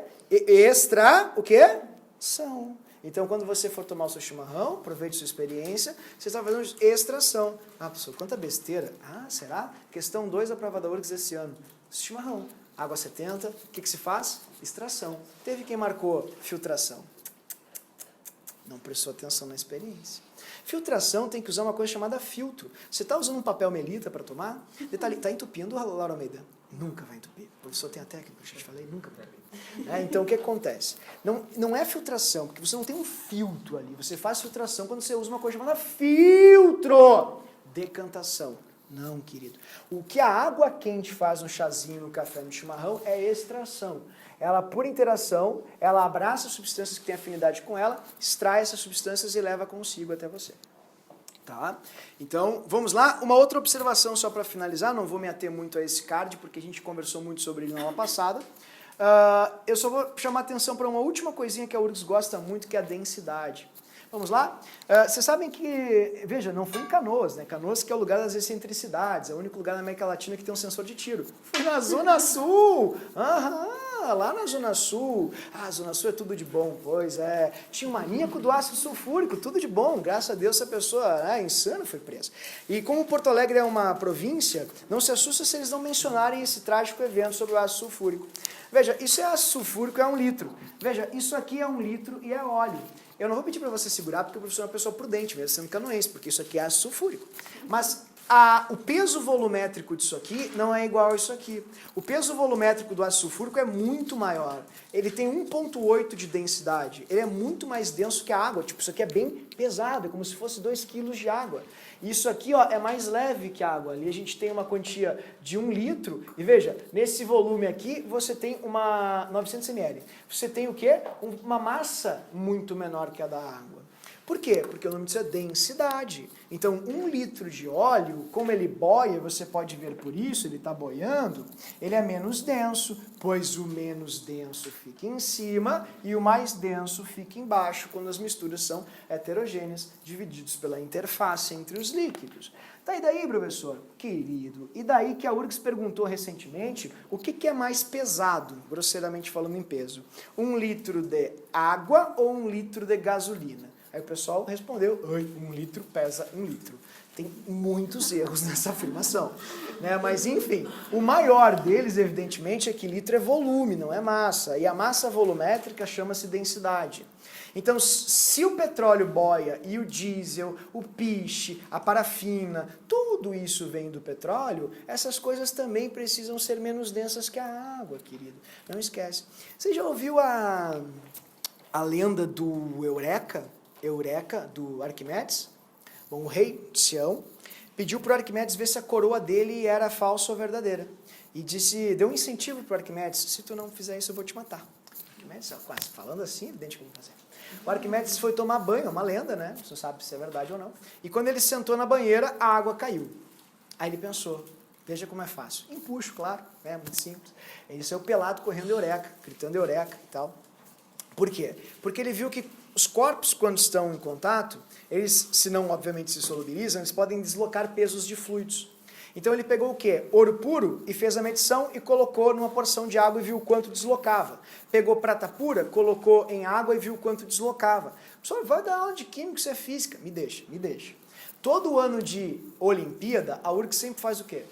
O quê? São. Então, quando você for tomar o seu chimarrão, aproveite sua experiência, você está fazendo extração. Ah, professor, quanta besteira. Ah, será? Questão 2 da prova da URGS esse ano. Chimarrão. Água 70, o que se faz? Extração. Teve quem marcou filtração. Não prestou atenção na experiência. Filtração tem que usar uma coisa chamada filtro. Você está usando um papel melita para tomar? Detalhe, está entupindo, Laura Almeida? Nunca vai entupir. O professor tem a técnica, eu já te falei, nunca vai entupir. Então, o que acontece? Não é filtração, porque você não tem um filtro ali. Você faz filtração quando você usa uma coisa chamada filtro. Decantação. Não, querido. O que a água quente faz no chazinho, no café, no chimarrão, é extração. Ela, por interação, ela abraça substâncias que têm afinidade com ela, extrai essas substâncias e leva consigo até você. Tá? Então, vamos lá. Uma outra observação só para finalizar, não vou me ater muito a esse card, porque a gente conversou muito sobre ele na aula passada. Eu só vou chamar atenção para uma última coisinha que a URGS gosta muito, que é a densidade. Vamos lá? Vocês sabem que, veja, não foi em Canoas, né? Canoas que é o lugar das excentricidades, é o único lugar na América Latina que tem um sensor de tiro. Foi na Zona Sul! Lá na Zona Sul. Ah, Zona Sul é tudo de bom, pois é. Tinha um maníaco do ácido sulfúrico, tudo de bom. Graças a Deus essa pessoa insana foi presa. E como Porto Alegre é uma província, não se assusta se eles não mencionarem esse trágico evento sobre o ácido sulfúrico. Veja, isso é ácido sulfúrico, é 1 litro. Veja, isso aqui é 1 litro e é óleo. Eu não vou pedir para você segurar, porque o professor é uma pessoa prudente, mesmo sendo canoense, porque isso aqui é ácido sulfúrico. Mas o peso volumétrico disso aqui não é igual a isso aqui. O peso volumétrico do ácido sulfúrico é muito maior. Ele tem 1,8 de densidade. Ele é muito mais denso que a água. Tipo, isso aqui é bem pesado, é como se fosse 2 quilos de água. Isso aqui é mais leve que a água. Ali a gente tem uma quantia de 1 litro. E veja, nesse volume aqui você tem 900 ml. Você tem o quê? Uma massa muito menor que a da água. Por quê? Porque o nome disso é densidade. Então, 1 litro de óleo, como ele boia, você pode ver por isso, ele está boiando, ele é menos denso, pois o menos denso fica em cima e o mais denso fica embaixo, quando as misturas são heterogêneas, divididos pela interface entre os líquidos. Tá, e daí, professor? Querido, e daí que a URGS perguntou recentemente o que é mais pesado, grosseiramente falando em peso? 1 litro de água ou 1 litro de gasolina? Aí o pessoal respondeu, 1 litro pesa 1 litro. Tem muitos erros nessa afirmação. Né? Mas, enfim, o maior deles, evidentemente, é que litro é volume, não é massa. E a massa volumétrica chama-se densidade. Então, se o petróleo boia e o diesel, o piche, a parafina, tudo isso vem do petróleo, essas coisas também precisam ser menos densas que a água, querido. Não esquece. Você já ouviu a lenda do Eureka, do Arquimedes? Bom, o rei Sião pediu para o Arquimedes ver se a coroa dele era falsa ou verdadeira. E deu um incentivo para o Arquimedes, se tu não fizer isso eu vou te matar. Arquimedes, quase falando assim, evidente que eu vou fazer. O Arquimedes foi tomar banho, é uma lenda, né? Você não sabe se é verdade ou não. E quando ele sentou na banheira, a água caiu. Aí ele pensou, veja como é fácil. Empuxo, claro, é muito simples. Ele saiu pelado correndo Eureka, gritando Eureka e tal. Por quê? Porque ele viu que os corpos, quando estão em contato, eles, se não, obviamente, se solubilizam, eles podem deslocar pesos de fluidos. Então ele pegou o quê? Ouro puro e fez a medição e colocou numa porção de água e viu o quanto deslocava. Pegou prata pura, colocou em água e viu o quanto deslocava. Professor, vai dar aula de química, isso é física. Me deixa. Todo ano de Olimpíada, a URGS sempre faz o quê?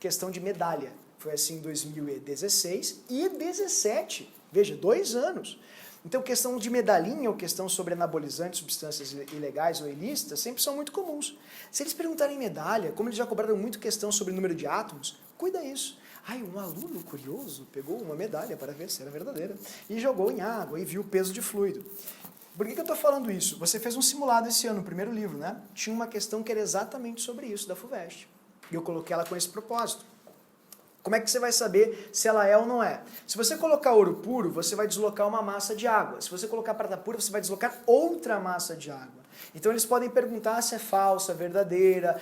questão de medalha. Foi assim em 2016 e 2017. Veja, 2 anos. Então, questão de medalhinha ou questão sobre anabolizantes, substâncias ilegais ou ilícitas, sempre são muito comuns. Se eles perguntarem medalha, como eles já cobraram muito questão sobre o número de átomos, cuida isso. Ai, um aluno curioso pegou uma medalha para ver se era verdadeira e jogou em água e viu o peso de fluido. Por que eu estou falando isso? Você fez um simulado esse ano, no primeiro livro, né? Tinha uma questão que era exatamente sobre isso, da FUVEST. E eu coloquei ela com esse propósito. Como é que você vai saber se ela é ou não é? Se você colocar ouro puro, você vai deslocar uma massa de água. Se você colocar prata pura, você vai deslocar outra massa de água. Então eles podem perguntar se é falsa, verdadeira,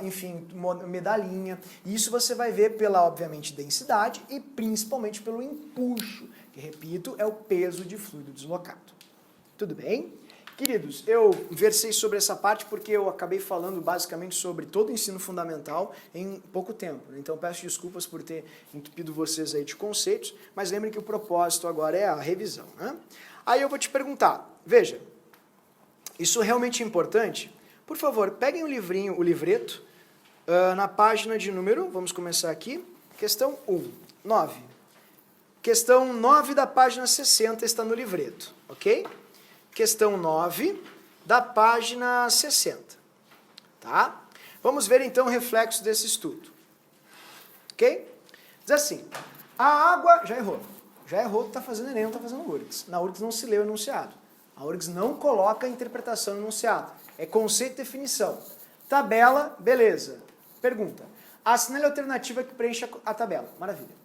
enfim, medalhinha. E isso você vai ver pela, obviamente, densidade e principalmente pelo empuxo, que, repito, é o peso de fluido deslocado. Tudo bem? Queridos, eu versei sobre essa parte porque eu acabei falando basicamente sobre todo o ensino fundamental em pouco tempo. Então peço desculpas por ter entupido vocês aí de conceitos, mas lembrem que o propósito agora é a revisão, né? Aí eu vou te perguntar, veja, isso realmente é importante? Por favor, peguem o livrinho, o livreto, na página de número, vamos começar aqui, questão 1, 9. Questão 9 da página 60 está no livreto, ok? Questão 9, da página 60. Tá? Vamos ver, então, o reflexo desse estudo. Ok? Diz assim, a água... Já errou, está fazendo Enem, não está fazendo URGS. Na URGS não se lê o enunciado. A URGS não coloca a interpretação no enunciado. É conceito e definição. Tabela, beleza. Pergunta. Assinale a alternativa que preenche a tabela. Maravilha.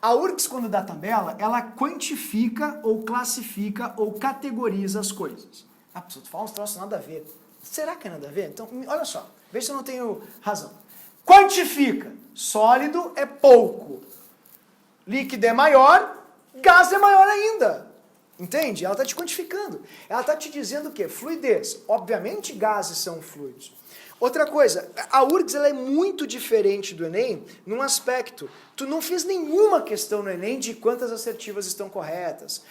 A URGS, quando dá tabela, ela quantifica ou classifica ou categoriza as coisas. Ah, pessoal, tu fala uns troços nada a ver. Será que é nada a ver? Então, olha só, vê se eu não tenho razão. Quantifica. Sólido é pouco. Líquido é maior, gás é maior ainda. Entende? Ela está te quantificando. Ela está te dizendo o quê? Fluidez. Obviamente, gases são fluidos. Outra coisa, a URGS ela é muito diferente do Enem num aspecto. Tu não fez nenhuma questão no Enem de quantas assertivas estão corretas,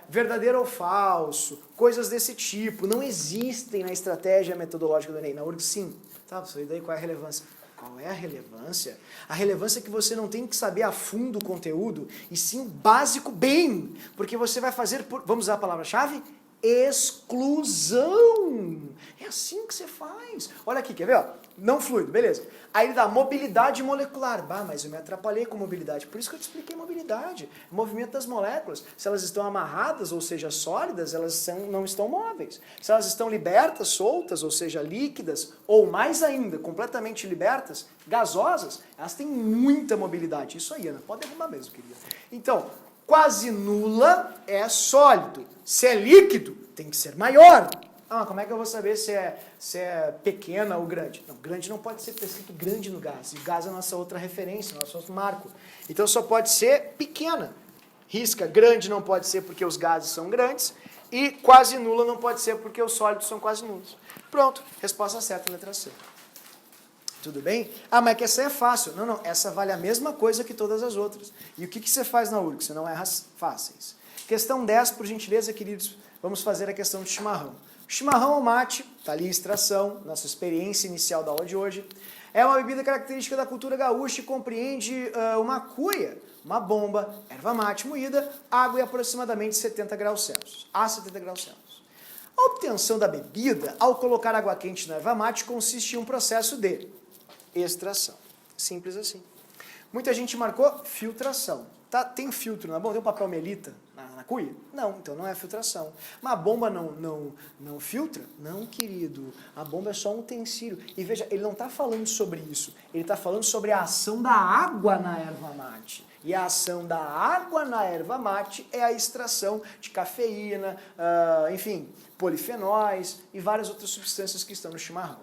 verdadeiro ou falso, coisas desse tipo. Não existem na estratégia metodológica do Enem. Na URGS, sim. Tá, e daí qual é a relevância? Qual é a relevância? A relevância é que você não tem que saber a fundo o conteúdo, e sim o básico bem. Porque você vai fazer, vamos usar a palavra-chave? Exclusão. É assim que você faz. Olha aqui, quer ver? Ó? Não fluido, beleza. Aí ele dá mobilidade molecular. Bah, mas eu me atrapalhei com mobilidade. Por isso que eu te expliquei mobilidade. O movimento das moléculas. Se elas estão amarradas, ou seja, sólidas, elas não estão móveis. Se elas estão libertas, soltas, ou seja, líquidas, ou mais ainda, completamente libertas, gasosas, elas têm muita mobilidade. Isso aí, Ana, pode derrubar mesmo, querida. Então, quase nula é sólido. Se é líquido, tem que ser maior. Ah, como é que eu vou saber se é pequena ou grande? Não, grande não pode ser escrito grande no gás. E gás é a nossa outra referência, nosso outro marco. Então só pode ser pequena. Risca, grande não pode ser porque os gases são grandes. E quase nula não pode ser porque os sólidos são quase nulos. Pronto, resposta certa, letra C. Tudo bem? Ah, mas que essa é fácil. Não, não, essa vale a mesma coisa que todas as outras. E o que você faz na URGS? Você não erra fáceis. Questão 10, por gentileza, queridos, vamos fazer a questão de chimarrão. Chimarrão ou mate, está ali a extração, nossa experiência inicial da aula de hoje, é uma bebida característica da cultura gaúcha e compreende uma cuia, uma bomba, erva mate moída, água e aproximadamente 70 graus Celsius, a 70 graus Celsius. A obtenção da bebida, ao colocar água quente na erva mate, consiste em um processo de extração. Simples assim. Muita gente marcou filtração. Tá, tem filtro na bomba? Tem um papel melita na cuia? Não, então não é filtração. Mas a bomba não filtra? Não, querido. A bomba é só um utensílio. E veja, ele não está falando sobre isso. Ele está falando sobre a ação da água na erva mate. E a ação da água na erva mate é a extração de cafeína, enfim, polifenóis e várias outras substâncias que estão no chimarrão.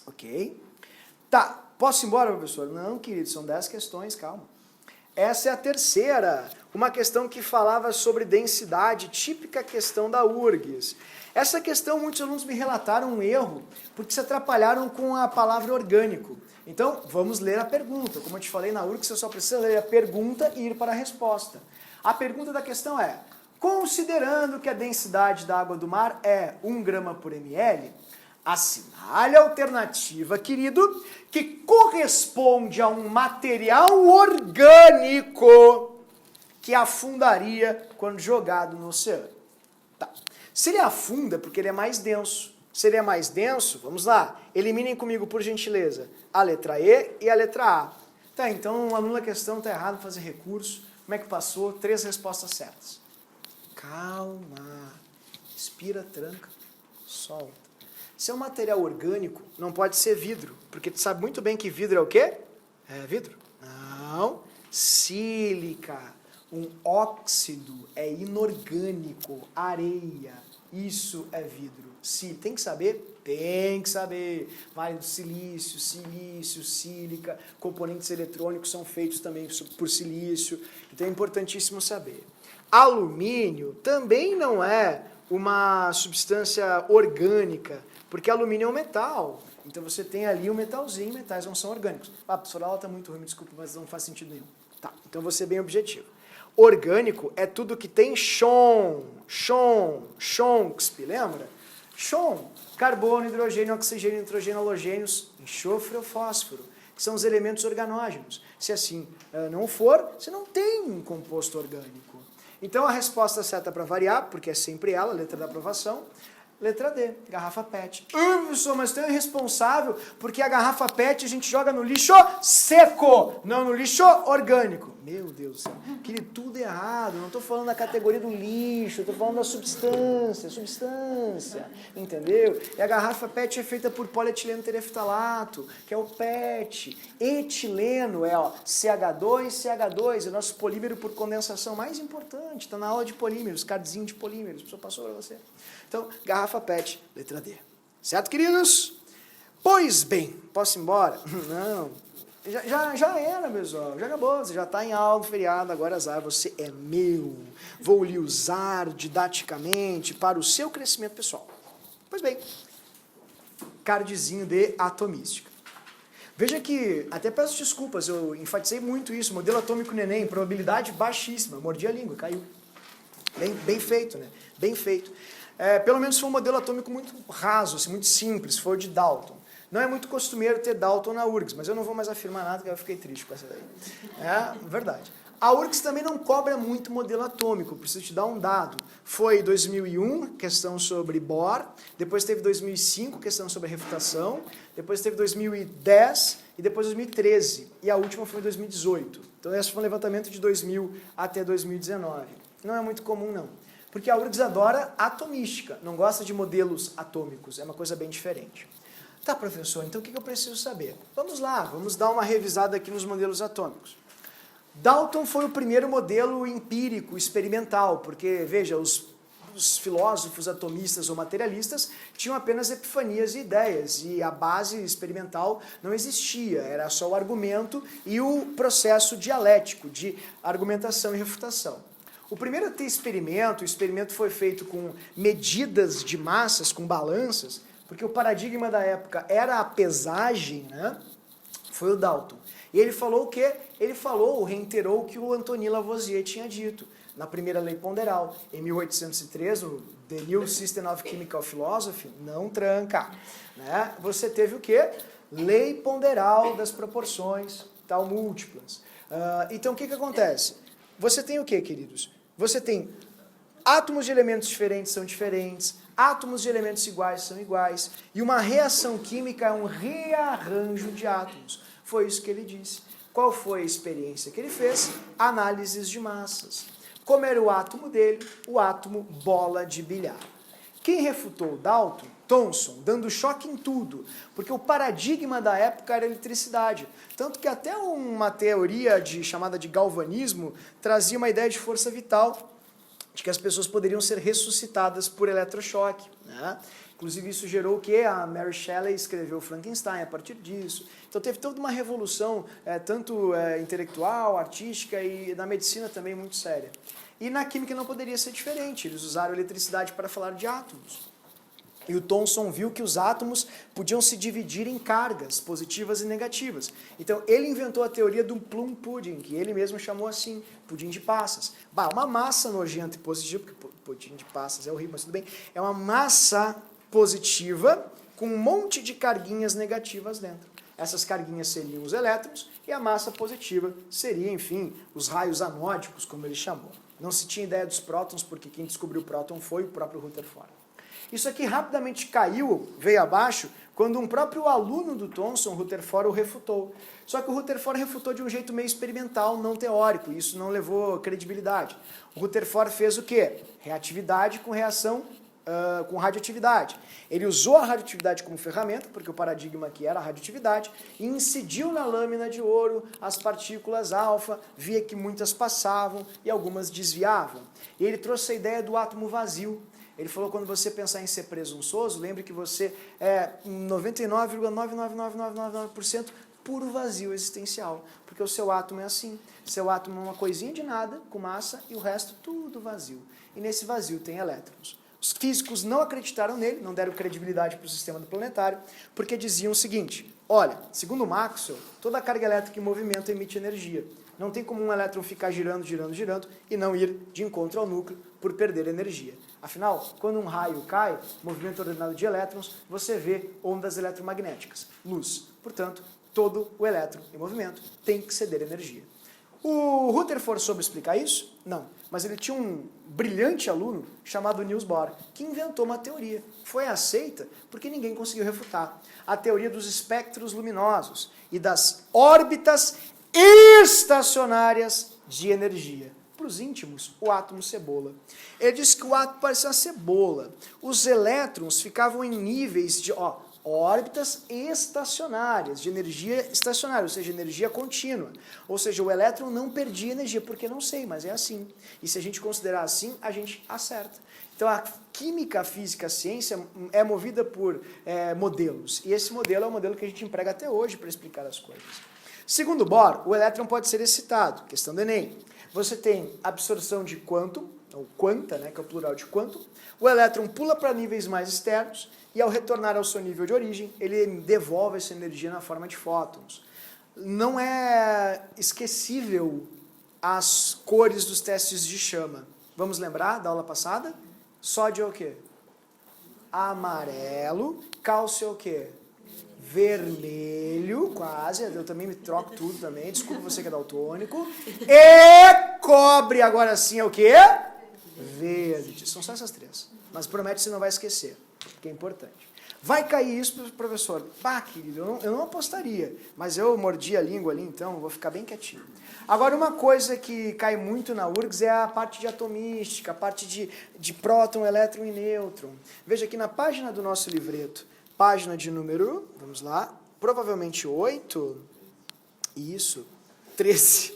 Ok? Tá, posso ir embora, professor? Não, querido, são 10 questões, calma. Essa é a terceira, uma questão que falava sobre densidade, típica questão da URGS. Essa questão, muitos alunos me relataram um erro, porque se atrapalharam com a palavra orgânico. Então, vamos ler a pergunta. Como eu te falei na URGS, você só precisa ler a pergunta e ir para a resposta. A pergunta da questão é, considerando que a densidade da água do mar é 1 grama por ml, Assinale a alternativa, querido, que corresponde a um material orgânico que afundaria quando jogado no oceano. Tá. Se ele afunda, porque ele é mais denso. Se ele é mais denso, vamos lá, eliminem comigo, por gentileza, a letra E e a letra A. Tá, então o aluno da questão está errado em fazer recurso. Como é que passou? 3 respostas certas. Calma. Respira, tranca, solta. Se é um material orgânico, não pode ser vidro, porque tu sabe muito bem que vidro é o quê? É vidro? Não. Sílica. Um óxido é inorgânico, areia. Isso é vidro. Se tem que saber? Tem que saber. Vale do silício, sílica, componentes eletrônicos são feitos também por silício. Então é importantíssimo saber. Alumínio também não é uma substância orgânica, porque alumínio é um metal. Então você tem ali um metalzinho, metais não são orgânicos. Ah, a professora, ela está muito ruim, me desculpa, mas não faz sentido nenhum. Tá, então eu vou ser bem objetivo. Orgânico é tudo que tem Chonxp, lembra? Chon, carbono, hidrogênio, oxigênio, nitrogênio, halogênios, enxofre ou fósforo, que são os elementos organógenos. Se assim não for, você não tem um composto orgânico. Então a resposta certa para variar, porque é sempre ela, a letra da aprovação, letra D, garrafa PET. Professor, mas tu é irresponsável, porque a garrafa PET a gente joga no lixo seco, não no lixo orgânico. Meu Deus do céu, querido, tudo errado. Não estou falando da categoria do lixo, estou falando da substância, entendeu? E a garrafa PET é feita por polietileno tereftalato, que é o PET. Etileno é CH2, é o nosso polímero por condensação mais importante. Está na aula de polímeros, cardzinho de polímeros, a pessoa passou para você. Então, garrafa PET, letra D. Certo, queridos? Pois bem, posso ir embora? Não. Já era, pessoal. Já acabou. Você já está em aula, feriado, agora azar. Você é meu. Vou lhe usar didaticamente para o seu crescimento pessoal. Pois bem, cardzinho de atomística. Veja que, até peço desculpas, eu enfatizei muito isso. Modelo atômico no Enem, probabilidade baixíssima. Mordi a língua, caiu. Bem feito, né? Bem feito. Pelo menos foi um modelo atômico muito raso, assim, muito simples, foi o de Dalton. Não é muito costumeiro ter Dalton na URGS, mas eu não vou mais afirmar nada, porque eu fiquei triste com essa daí. É verdade. A URGS também não cobra muito modelo atômico, preciso te dar um dado. Foi 2001, questão sobre Bohr, depois teve 2005, questão sobre refutação, depois teve 2010 e depois 2013, e a última foi em 2018. Então esse foi um levantamento de 2000 até 2019. Não é muito comum, não. Porque a URGS adora atomística, não gosta de modelos atômicos, é uma coisa bem diferente. Tá, professor, então o que eu preciso saber? Vamos lá, vamos dar uma revisada aqui nos modelos atômicos. Dalton foi o primeiro modelo empírico, experimental, porque, veja, os filósofos atomistas ou materialistas tinham apenas epifanias e ideias, e a base experimental não existia, era só o argumento e o processo dialético de argumentação e refutação. O primeiro a ter experimento, o experimento foi feito com medidas de massas, com balanças, porque o paradigma da época era a pesagem, né? Foi o Dalton. E ele falou o quê? Ele reiterou o que o Antoine Lavoisier tinha dito na primeira lei ponderal. Em 1803, o The New System of Chemical Philosophy, não tranca. Né? Você teve o quê? Lei ponderal das proporções tal múltiplas. Então, o que acontece? Você tem o quê, queridos? Você tem átomos de elementos diferentes são diferentes, átomos de elementos iguais são iguais, e uma reação química é um rearranjo de átomos. Foi isso que ele disse. Qual foi a experiência que ele fez? Análises de massas. Como era o átomo dele? O átomo bola de bilhar. Quem refutou Dalton? Thomson, dando choque em tudo, porque o paradigma da época era a eletricidade. Tanto que até uma teoria chamada de galvanismo trazia uma ideia de força vital, de que as pessoas poderiam ser ressuscitadas por eletrochoque. Né? Inclusive isso gerou o quê? A Mary Shelley escreveu Frankenstein a partir disso. Então teve toda uma revolução, tanto intelectual, artística e na medicina também muito séria. E na química não poderia ser diferente, eles usaram eletricidade para falar de átomos. E o Thomson viu que os átomos podiam se dividir em cargas positivas e negativas. Então ele inventou a teoria do plum pudding, que ele mesmo chamou assim, pudim de passas. Uma massa nojenta e positiva, porque pudim de passas é horrível, mas tudo bem. É uma massa positiva com um monte de carguinhas negativas dentro. Essas carguinhas seriam os elétrons e a massa positiva seria, enfim, os raios anódicos, como ele chamou. Não se tinha ideia dos prótons, porque quem descobriu o próton foi o próprio Rutherford. Isso aqui rapidamente caiu, veio abaixo, quando um próprio aluno do Thomson, Rutherford, o refutou. Só que o Rutherford refutou de um jeito meio experimental, não teórico, e isso não levou credibilidade. O Rutherford fez o quê? Reatividade com reação com radioatividade. Ele usou a radioatividade como ferramenta, porque o paradigma aqui era a radioatividade, e incidiu na lâmina de ouro as partículas alfa, via que muitas passavam e algumas desviavam. E ele trouxe a ideia do átomo vazio. Ele falou, quando você pensar em ser presunçoso, lembre que você é 99,99999% puro vazio existencial, porque o seu átomo é assim. Seu átomo é uma coisinha de nada, com massa, e o resto tudo vazio. E nesse vazio tem elétrons. Os físicos não acreditaram nele, não deram credibilidade para o sistema do planetário, porque diziam o seguinte, olha, segundo Maxwell, toda carga elétrica em movimento emite energia. Não tem como um elétron ficar girando, girando, girando e não ir de encontro ao núcleo por perder energia. Afinal, quando um raio cai, movimento ordenado de elétrons, você vê ondas eletromagnéticas, luz. Portanto, todo o elétron em movimento tem que ceder energia. O Rutherford soube explicar isso? Não. Mas ele tinha um brilhante aluno chamado Niels Bohr, que inventou uma teoria. Foi aceita porque ninguém conseguiu refutar. A teoria dos espectros luminosos e das órbitas estacionárias de energia. Para os íntimos, o átomo cebola. Ele disse que o átomo parecia uma cebola. Os elétrons ficavam em níveis de órbitas estacionárias, de energia estacionária, ou seja, energia contínua. Ou seja, o elétron não perdia energia, porque não sei, mas é assim. E se a gente considerar assim, a gente acerta. Então a química, a física, a ciência é movida por modelos. E esse modelo é o modelo que a gente emprega até hoje para explicar as coisas. Segundo Bohr, o elétron pode ser excitado, questão do Enem. Você tem absorção de quantum, ou quanta, né, que é o plural de quantum. O elétron pula para níveis mais externos e ao retornar ao seu nível de origem, ele devolve essa energia na forma de fótons. Não é esquecível as cores dos testes de chama. Vamos lembrar da aula passada? Sódio é o quê? Amarelo. Cálcio é o quê? Vermelho, quase, eu também me troco tudo também, desculpa você que é daltônico. E cobre, agora sim, é o quê? Verde. São só essas três. Mas promete que você não vai esquecer, porque é importante. Vai cair isso, professor? Pá, querido, eu não apostaria, mas eu mordi a língua ali, então vou ficar bem quietinho. Agora, uma coisa que cai muito na URGS é a parte de atomística, a parte de próton, elétron e nêutron. Veja aqui na página do nosso livreto, página de número, vamos lá, provavelmente 8, isso, 13.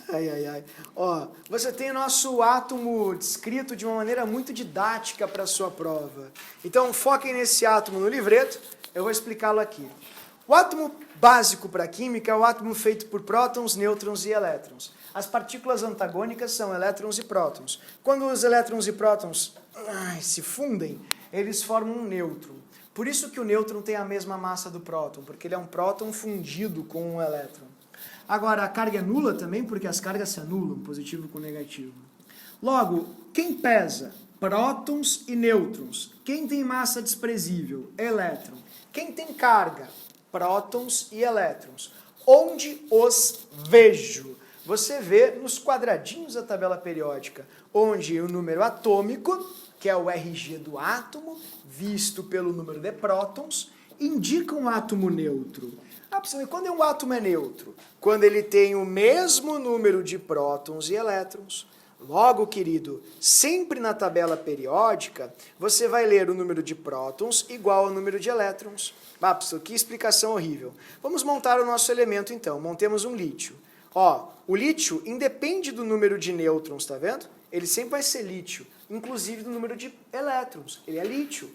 Ai. Ó, você tem o nosso átomo descrito de uma maneira muito didática para a sua prova. Então, foquem nesse átomo no livreto, eu vou explicá-lo aqui. O átomo básico para a química é o átomo feito por prótons, nêutrons e elétrons. As partículas antagônicas são elétrons e prótons. Quando os elétrons e prótons se fundem, eles formam um nêutron. Por isso que o nêutron tem a mesma massa do próton, porque ele é um próton fundido com um elétron. Agora, a carga é nula também, porque as cargas se anulam, positivo com negativo. Logo, quem pesa? Prótons e nêutrons. Quem tem massa desprezível? Elétron. Quem tem carga? Prótons e elétrons. Onde os vejo? Você vê nos quadradinhos da tabela periódica, onde o número atômico, que é o RG do átomo, visto pelo número de prótons, indica um átomo neutro. Quando um átomo é neutro? Quando ele tem o mesmo número de prótons e elétrons. Logo, querido, sempre na tabela periódica, você vai ler o número de prótons igual ao número de elétrons. Professor, que explicação horrível. Vamos montar o nosso elemento, então. Montemos um lítio. O lítio independe do número de nêutrons, tá vendo? Ele sempre vai ser lítio, inclusive do número de elétrons. Ele é lítio.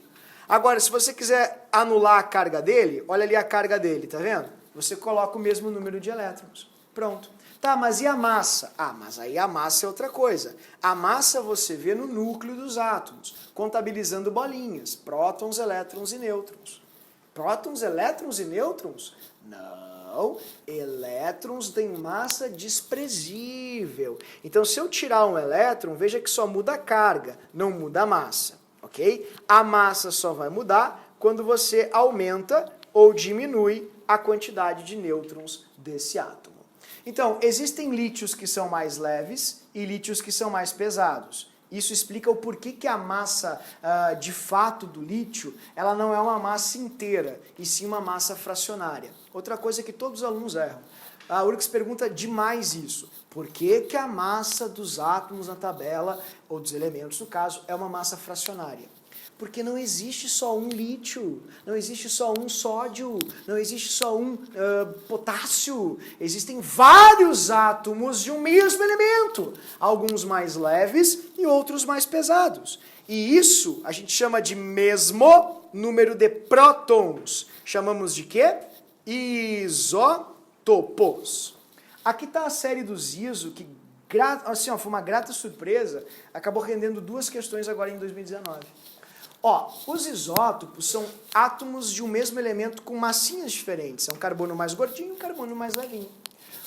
Agora, se você quiser anular a carga dele, olha ali a carga dele, tá vendo? Você coloca o mesmo número de elétrons. Pronto. Tá, mas e a massa? Mas aí a massa é outra coisa. A massa você vê no núcleo dos átomos, contabilizando bolinhas, prótons, elétrons e nêutrons. Prótons, elétrons e nêutrons? Não, elétrons têm massa desprezível. Então, se eu tirar um elétron, veja que só muda a carga, não muda a massa. Ok? ok? A massa só vai mudar quando você aumenta ou diminui a quantidade de nêutrons desse átomo. Então, existem lítios que são mais leves e lítios que são mais pesados. Isso explica o porquê que a massa, de fato, do lítio, ela não é uma massa inteira, e sim uma massa fracionária. Outra coisa que todos os alunos erram. A URGS pergunta demais isso. Por que que a massa dos átomos na tabela, ou dos elementos no caso, é uma massa fracionária? Porque não existe só um lítio, não existe só um sódio, não existe só um potássio. Existem vários átomos de um mesmo elemento, alguns mais leves e outros mais pesados. E isso a gente chama de mesmo número de prótons. Chamamos de quê? Isótopos. Aqui está a série dos ISO, que assim, foi uma grata surpresa, acabou rendendo 2 questões agora em 2019. Os isótopos são átomos de um mesmo elemento com massinhas diferentes. É um carbono mais gordinho e um carbono mais levinho.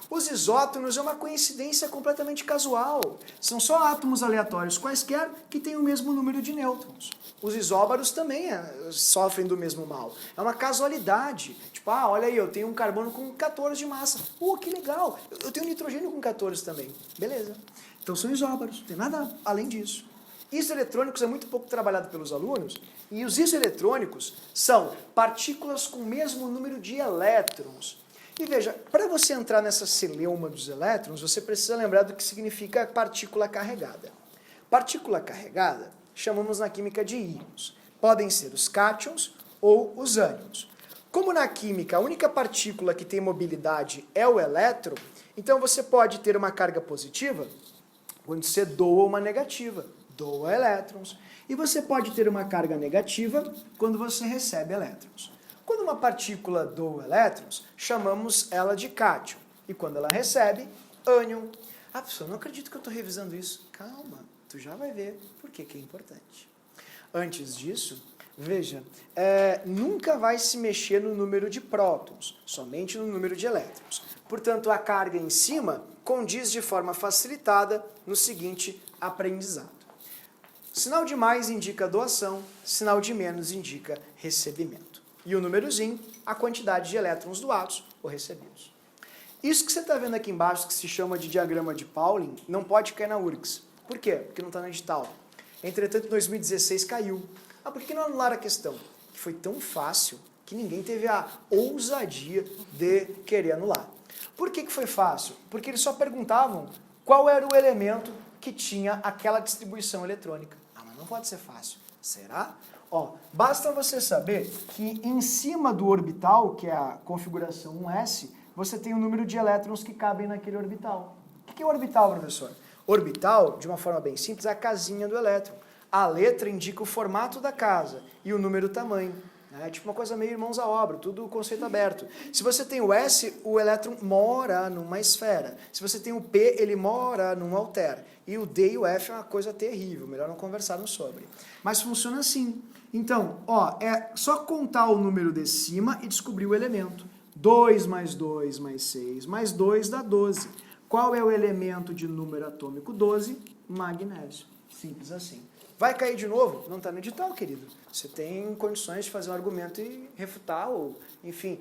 Os isótonos é uma coincidência completamente casual. São só átomos aleatórios quaisquer que têm o mesmo número de nêutrons. Os isóbaros também sofrem do mesmo mal. É uma casualidade. Tipo, olha aí, eu tenho um carbono com 14 de massa. Que legal. Eu tenho nitrogênio com 14 também. Beleza. Então são isóbaros. Não tem nada além disso. Isoeletrônicos é muito pouco trabalhado pelos alunos, e os isoeletrônicos são partículas com o mesmo número de elétrons. E veja, para você entrar nessa celeuma dos elétrons, você precisa lembrar do que significa partícula carregada. Partícula carregada chamamos na química de íons. Podem ser os cátions ou os ânions. Como na química a única partícula que tem mobilidade é o elétron, então você pode ter uma carga positiva quando você doa uma negativa. Doa elétrons, e você pode ter uma carga negativa quando você recebe elétrons. Quando uma partícula doa elétrons, chamamos ela de cátion, e quando ela recebe, ânion. Professor, não acredito que eu estou revisando isso. Calma, tu já vai ver por que é importante. Antes disso, veja, nunca vai se mexer no número de prótons, somente no número de elétrons. Portanto, a carga em cima condiz de forma facilitada no seguinte aprendizado. Sinal de mais indica doação, sinal de menos indica recebimento. E o númerozinho, a quantidade de elétrons doados ou recebidos. Isso que você está vendo aqui embaixo, que se chama de diagrama de Pauling, não pode cair na URGS. Por quê? Porque não está no edital. Entretanto, em 2016 caiu. Por que não anularam a questão? Que foi tão fácil que ninguém teve a ousadia de querer anular. Por que foi fácil? Porque eles só perguntavam qual era o elemento que tinha aquela distribuição eletrônica. Mas não pode ser fácil. Será? Basta você saber que em cima do orbital, que é a configuração 1s, você tem o número de elétrons que cabem naquele orbital. O que é orbital, professor? Orbital, de uma forma bem simples, é a casinha do elétron. A letra indica o formato da casa e o número o tamanho. É tipo uma coisa meio irmãos à obra, tudo conceito aberto. Se você tem o S, o elétron mora numa esfera. Se você tem o P, ele mora num alter. E o D e o F é uma coisa terrível, melhor não conversarmos sobre. Mas funciona assim. Então, é só contar o número de cima e descobrir o elemento. 2 mais 2 mais 6 mais 2 dá 12. Qual é o elemento de número atômico 12? Magnésio. Simples assim. Vai cair de novo? Não está no edital, querido. Você tem condições de fazer um argumento e refutar ou, enfim,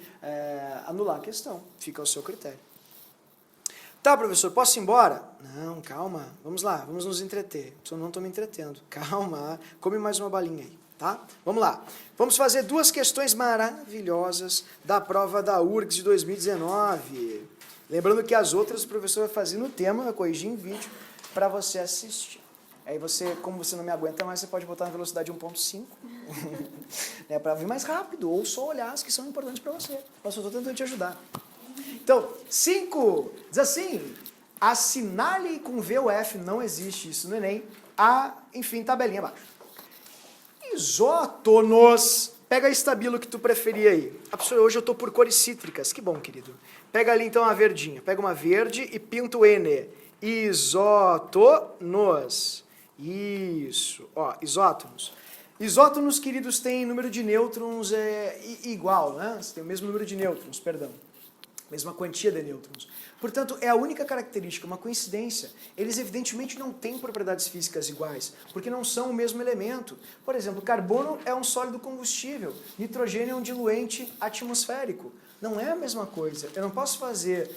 anular a questão. Fica ao seu critério. Tá, professor, posso ir embora? Não, calma. Vamos lá, vamos nos entreter. Eu não estou me entretendo. Calma, come mais uma balinha aí, tá? Vamos lá. Vamos fazer 2 questões maravilhosas da prova da URGS de 2019. Lembrando que as outras o professor vai fazer no tema, vai corrigir em vídeo para você assistir. Aí você, como você não me aguenta mais, você pode botar na velocidade 1.5, né, para vir mais rápido, ou só olhar as que são importantes para você. Eu só estou tentando te ajudar. Então, 5, diz assim, assinale com V ou F, não existe isso no Enem, enfim, tabelinha abaixo. Isótonos, pega a estabilo que tu preferia aí. Professor, hoje eu estou por cores cítricas, que bom, querido. Pega ali então a verdinha, pega uma verde e pinta o N. Isótonos. Isso, isótonos. Isótonos, queridos, têm número de nêutrons igual, né? Você tem o mesmo número de nêutrons, perdão. mesma quantia de nêutrons. Portanto, é a única característica, uma coincidência. Eles evidentemente não têm propriedades físicas iguais, porque não são o mesmo elemento. Por exemplo, carbono é um sólido combustível, nitrogênio é um diluente atmosférico. Não é a mesma coisa. Eu não posso fazer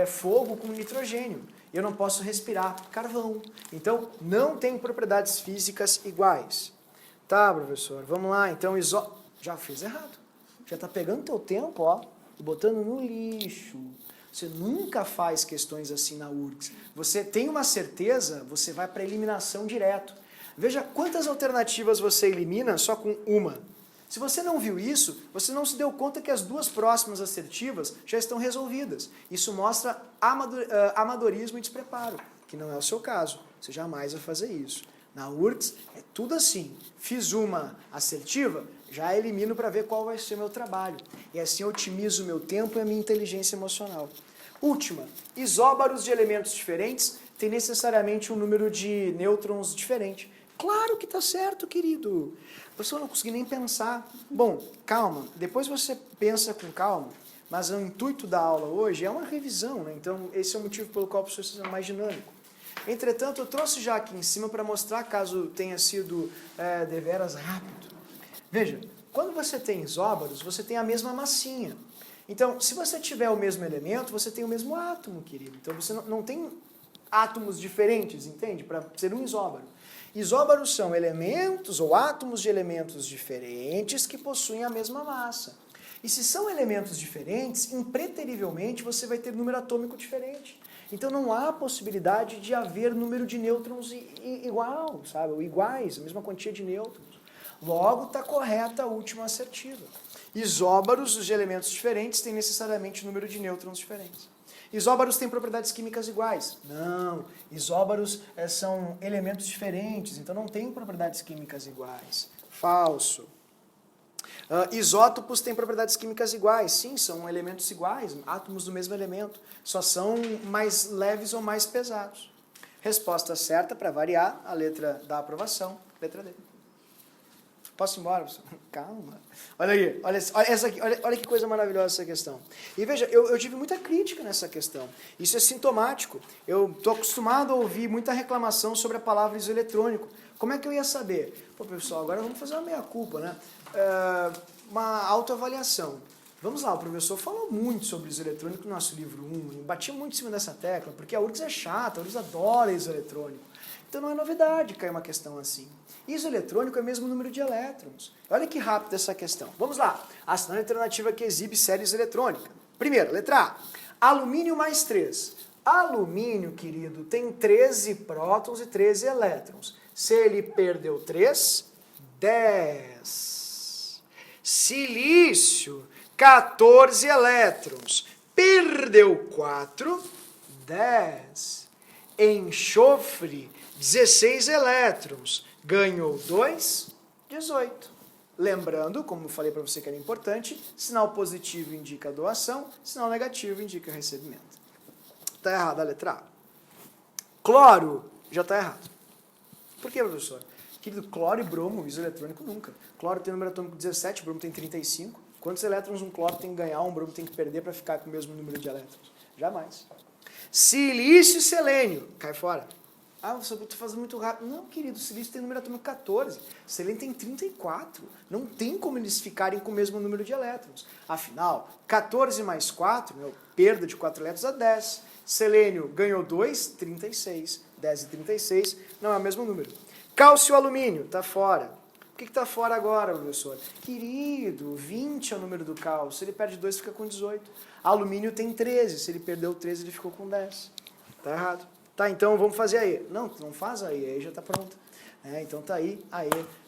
fogo com nitrogênio. Eu não posso respirar carvão. Então, não tem propriedades físicas iguais. Tá, professor, vamos lá. Então, já fez errado. Já está pegando teu tempo, ó, e botando no lixo. Você nunca faz questões assim na URGS. Você tem uma certeza, você vai para a eliminação direto. Veja quantas alternativas você elimina só com uma. Se você não viu isso, você não se deu conta que as duas próximas assertivas já estão resolvidas. Isso mostra amadorismo e despreparo, que não é o seu caso. Você jamais vai fazer isso. Na URGS é tudo assim. Fiz uma assertiva, já elimino para ver qual vai ser o meu trabalho. E assim eu otimizo o meu tempo e a minha inteligência emocional. Última, isóbaros de elementos diferentes têm necessariamente um número de nêutrons diferente. Claro que está certo, querido. Você não conseguiu nem pensar. Bom, calma, depois você pensa com calma, mas o intuito da aula hoje é uma revisão, né? Então esse é o motivo pelo qual o professor é mais dinâmico. Entretanto, eu trouxe já aqui em cima para mostrar, caso tenha sido deveras rápido. Veja, quando você tem isóbaros, você tem a mesma massinha. Então, se você tiver o mesmo elemento, você tem o mesmo átomo, querido. Então, você não tem átomos diferentes, entende? Para ser um isóbaro. Isóbaros são elementos ou átomos de elementos diferentes que possuem a mesma massa. E se são elementos diferentes, impreterivelmente você vai ter número atômico diferente. Então não há possibilidade de haver número de nêutrons igual, sabe? Ou iguais, a mesma quantia de nêutrons. Logo está correta a última assertiva. Isóbaros de elementos diferentes têm necessariamente número de nêutrons diferentes. Isóbaros têm propriedades químicas iguais? Não. Isóbaros são elementos diferentes, então não têm propriedades químicas iguais. Falso. Isótopos têm propriedades químicas iguais. Sim, são elementos iguais, átomos do mesmo elemento. Só são mais leves ou mais pesados. Resposta certa, para variar, a letra da aprovação, letra D. Posso ir embora, professor? Calma. Olha aí, olha que coisa maravilhosa essa questão. E veja, eu tive muita crítica nessa questão. Isso é sintomático. Eu estou acostumado a ouvir muita reclamação sobre a palavra isoeletrônico. Como é que eu ia saber? Pô, pessoal, agora vamos fazer uma meia-culpa, né? Uma autoavaliação. Vamos lá, o professor falou muito sobre isoeletrônico no nosso livro 1, batia muito em cima dessa tecla, porque a URGS é chata, a URGS adora isoeletrônico. Então não é novidade cair uma questão assim. Isoeletrônico é o mesmo número de elétrons. Olha que rápido essa questão. Vamos lá. Ação alternativa que exibe série isoeletrônica. Primeiro, letra A. Alumínio mais 3. Alumínio, querido, tem 13 prótons e 13 elétrons. Se ele perdeu 3, 10. Silício, 14 elétrons. Perdeu 4, 10. Enxofre, 16 elétrons. Ganhou 2, 18. Lembrando, como eu falei para você que era importante, sinal positivo indica doação, sinal negativo indica recebimento. Está errada a letra A. Cloro, já está errado. Por que, professor? Querido, cloro e bromo, isoeletrônico nunca. Cloro tem número atômico 17, bromo tem 35. Quantos elétrons um cloro tem que ganhar, um bromo tem que perder para ficar com o mesmo número de elétrons? Jamais. Silício e selênio, cai fora. Ah, eu estou fazendo muito rápido. Não, querido, o silício tem número atômico 14, selênio tem 34. Não tem como eles ficarem com o mesmo número de elétrons. Afinal, 14 mais 4, perda de 4 elétrons, dá 10. Selênio ganhou 2, 36. 10 e 36 não é o mesmo número. Cálcio e alumínio, está fora. Por que está fora agora, professor? Querido, 20 é o número do cálcio. Se ele perde 2, fica com 18. Alumínio tem 13. Se ele perdeu 13, ele ficou com 10. Está errado. Tá, então vamos fazer aí. Não faz aí já está pronto. Então tá aí,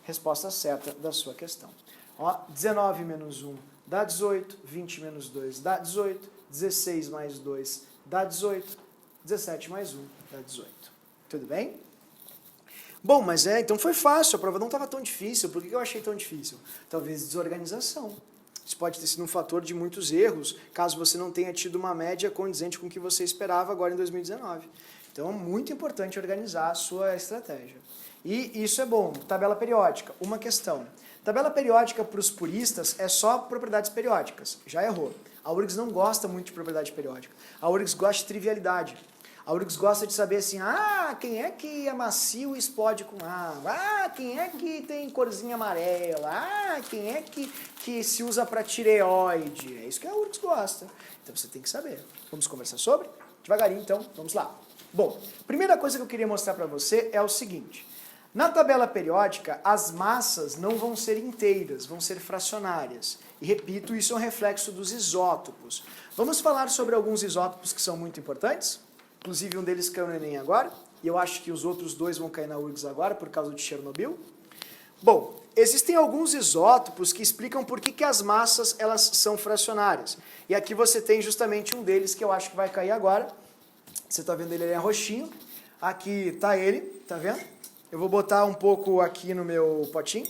resposta certa da sua questão. Ó, 19 menos 1 dá 18, 20 menos 2 dá 18, 16 mais 2 dá 18, 17 mais 1 dá 18. Tudo bem? Bom, mas então foi fácil, a prova não estava tão difícil. Por que eu achei tão difícil? Talvez desorganização. Isso pode ter sido um fator de muitos erros, caso você não tenha tido uma média condizente com o que você esperava agora em 2019. Então, é muito importante organizar a sua estratégia. E isso é bom. Tabela periódica, uma questão. Tabela periódica para os puristas é só propriedades periódicas. Já errou. A URGS não gosta muito de propriedade periódica. A URGS gosta de trivialidade. A URGS gosta de saber assim, quem é que é macio e explode com água? Quem é que tem corzinha amarela? Quem é que se usa para tireoide? É isso que a URGS gosta. Então você tem que saber. Vamos conversar sobre? Devagarinho então, vamos lá. Bom, primeira coisa que eu queria mostrar para você é o seguinte. Na tabela periódica, as massas não vão ser inteiras, vão ser fracionárias. E repito, isso é um reflexo dos isótopos. Vamos falar sobre alguns isótopos que são muito importantes? Inclusive um deles caiu no Enem agora, e eu acho que os outros dois vão cair na URGS agora, por causa de Chernobyl. Bom, existem alguns isótopos que explicam por que as massas elas são fracionárias. E aqui você tem justamente um deles que eu acho que vai cair agora. Você está vendo ele é roxinho. Aqui está ele, tá vendo? Eu vou botar um pouco aqui no meu potinho.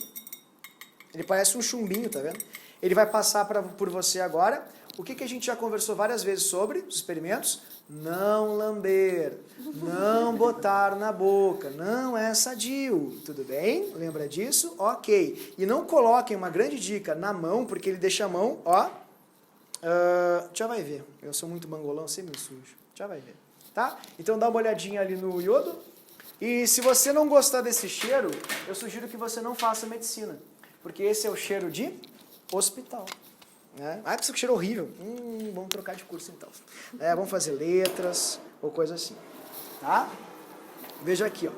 Ele parece um chumbinho, tá vendo? Ele vai passar por você agora. O que a gente já conversou várias vezes sobre os experimentos? Não lamber, não botar na boca, não é sadio, tudo bem? Lembra disso? Ok. E não coloquem, uma grande dica, na mão, porque ele deixa a mão, ó, já vai ver, eu sou muito mangolão, sempre me sujo, já vai ver, tá? Então dá uma olhadinha ali no iodo, e se você não gostar desse cheiro, eu sugiro que você não faça medicina, porque esse é o cheiro de hospital. Que cheiro horrível. Vamos trocar de curso então. Vamos fazer letras ou coisa assim. Tá? Veja aqui, ó.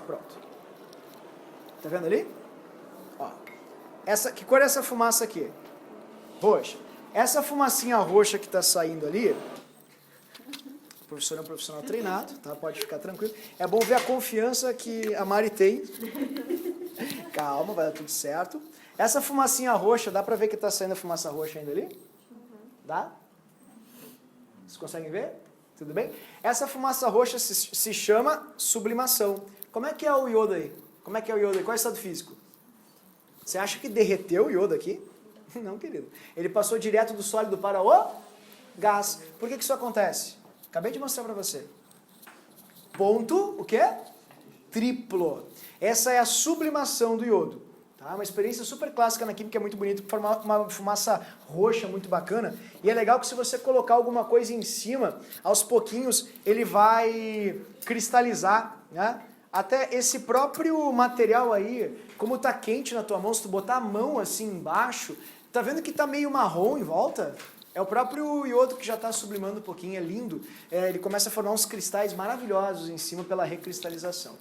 Pronto. Tá vendo ali? Ó. Que cor é essa fumaça aqui? Roxa. Essa fumacinha roxa que está saindo ali, o professor é um profissional treinado, tá? Pode ficar tranquilo. É bom ver a confiança que a Mari tem. Calma, vai dar tudo certo. Essa fumacinha roxa, dá pra ver que tá saindo a fumaça roxa ainda ali? Dá? Vocês conseguem ver? Tudo bem? Essa fumaça roxa se chama sublimação. Como é que é o iodo aí? Como é que é o iodo aí? Qual é o estado físico? Você acha que derreteu o iodo aqui? Não, querido. Ele passou direto do sólido para o gás. Por que isso acontece? Acabei de mostrar pra você. Ponto, o quê? Triplo. Essa é a sublimação do iodo. Uma experiência super clássica na química, é muito bonito, formar uma fumaça roxa muito bacana. E é legal que se você colocar alguma coisa em cima, aos pouquinhos ele vai cristalizar, né? Até esse próprio material aí, como tá quente na tua mão, se tu botar a mão assim embaixo, tá vendo que tá meio marrom em volta? É o próprio iodo que já está sublimando um pouquinho, é lindo. Ele começa a formar uns cristais maravilhosos em cima pela recristalização.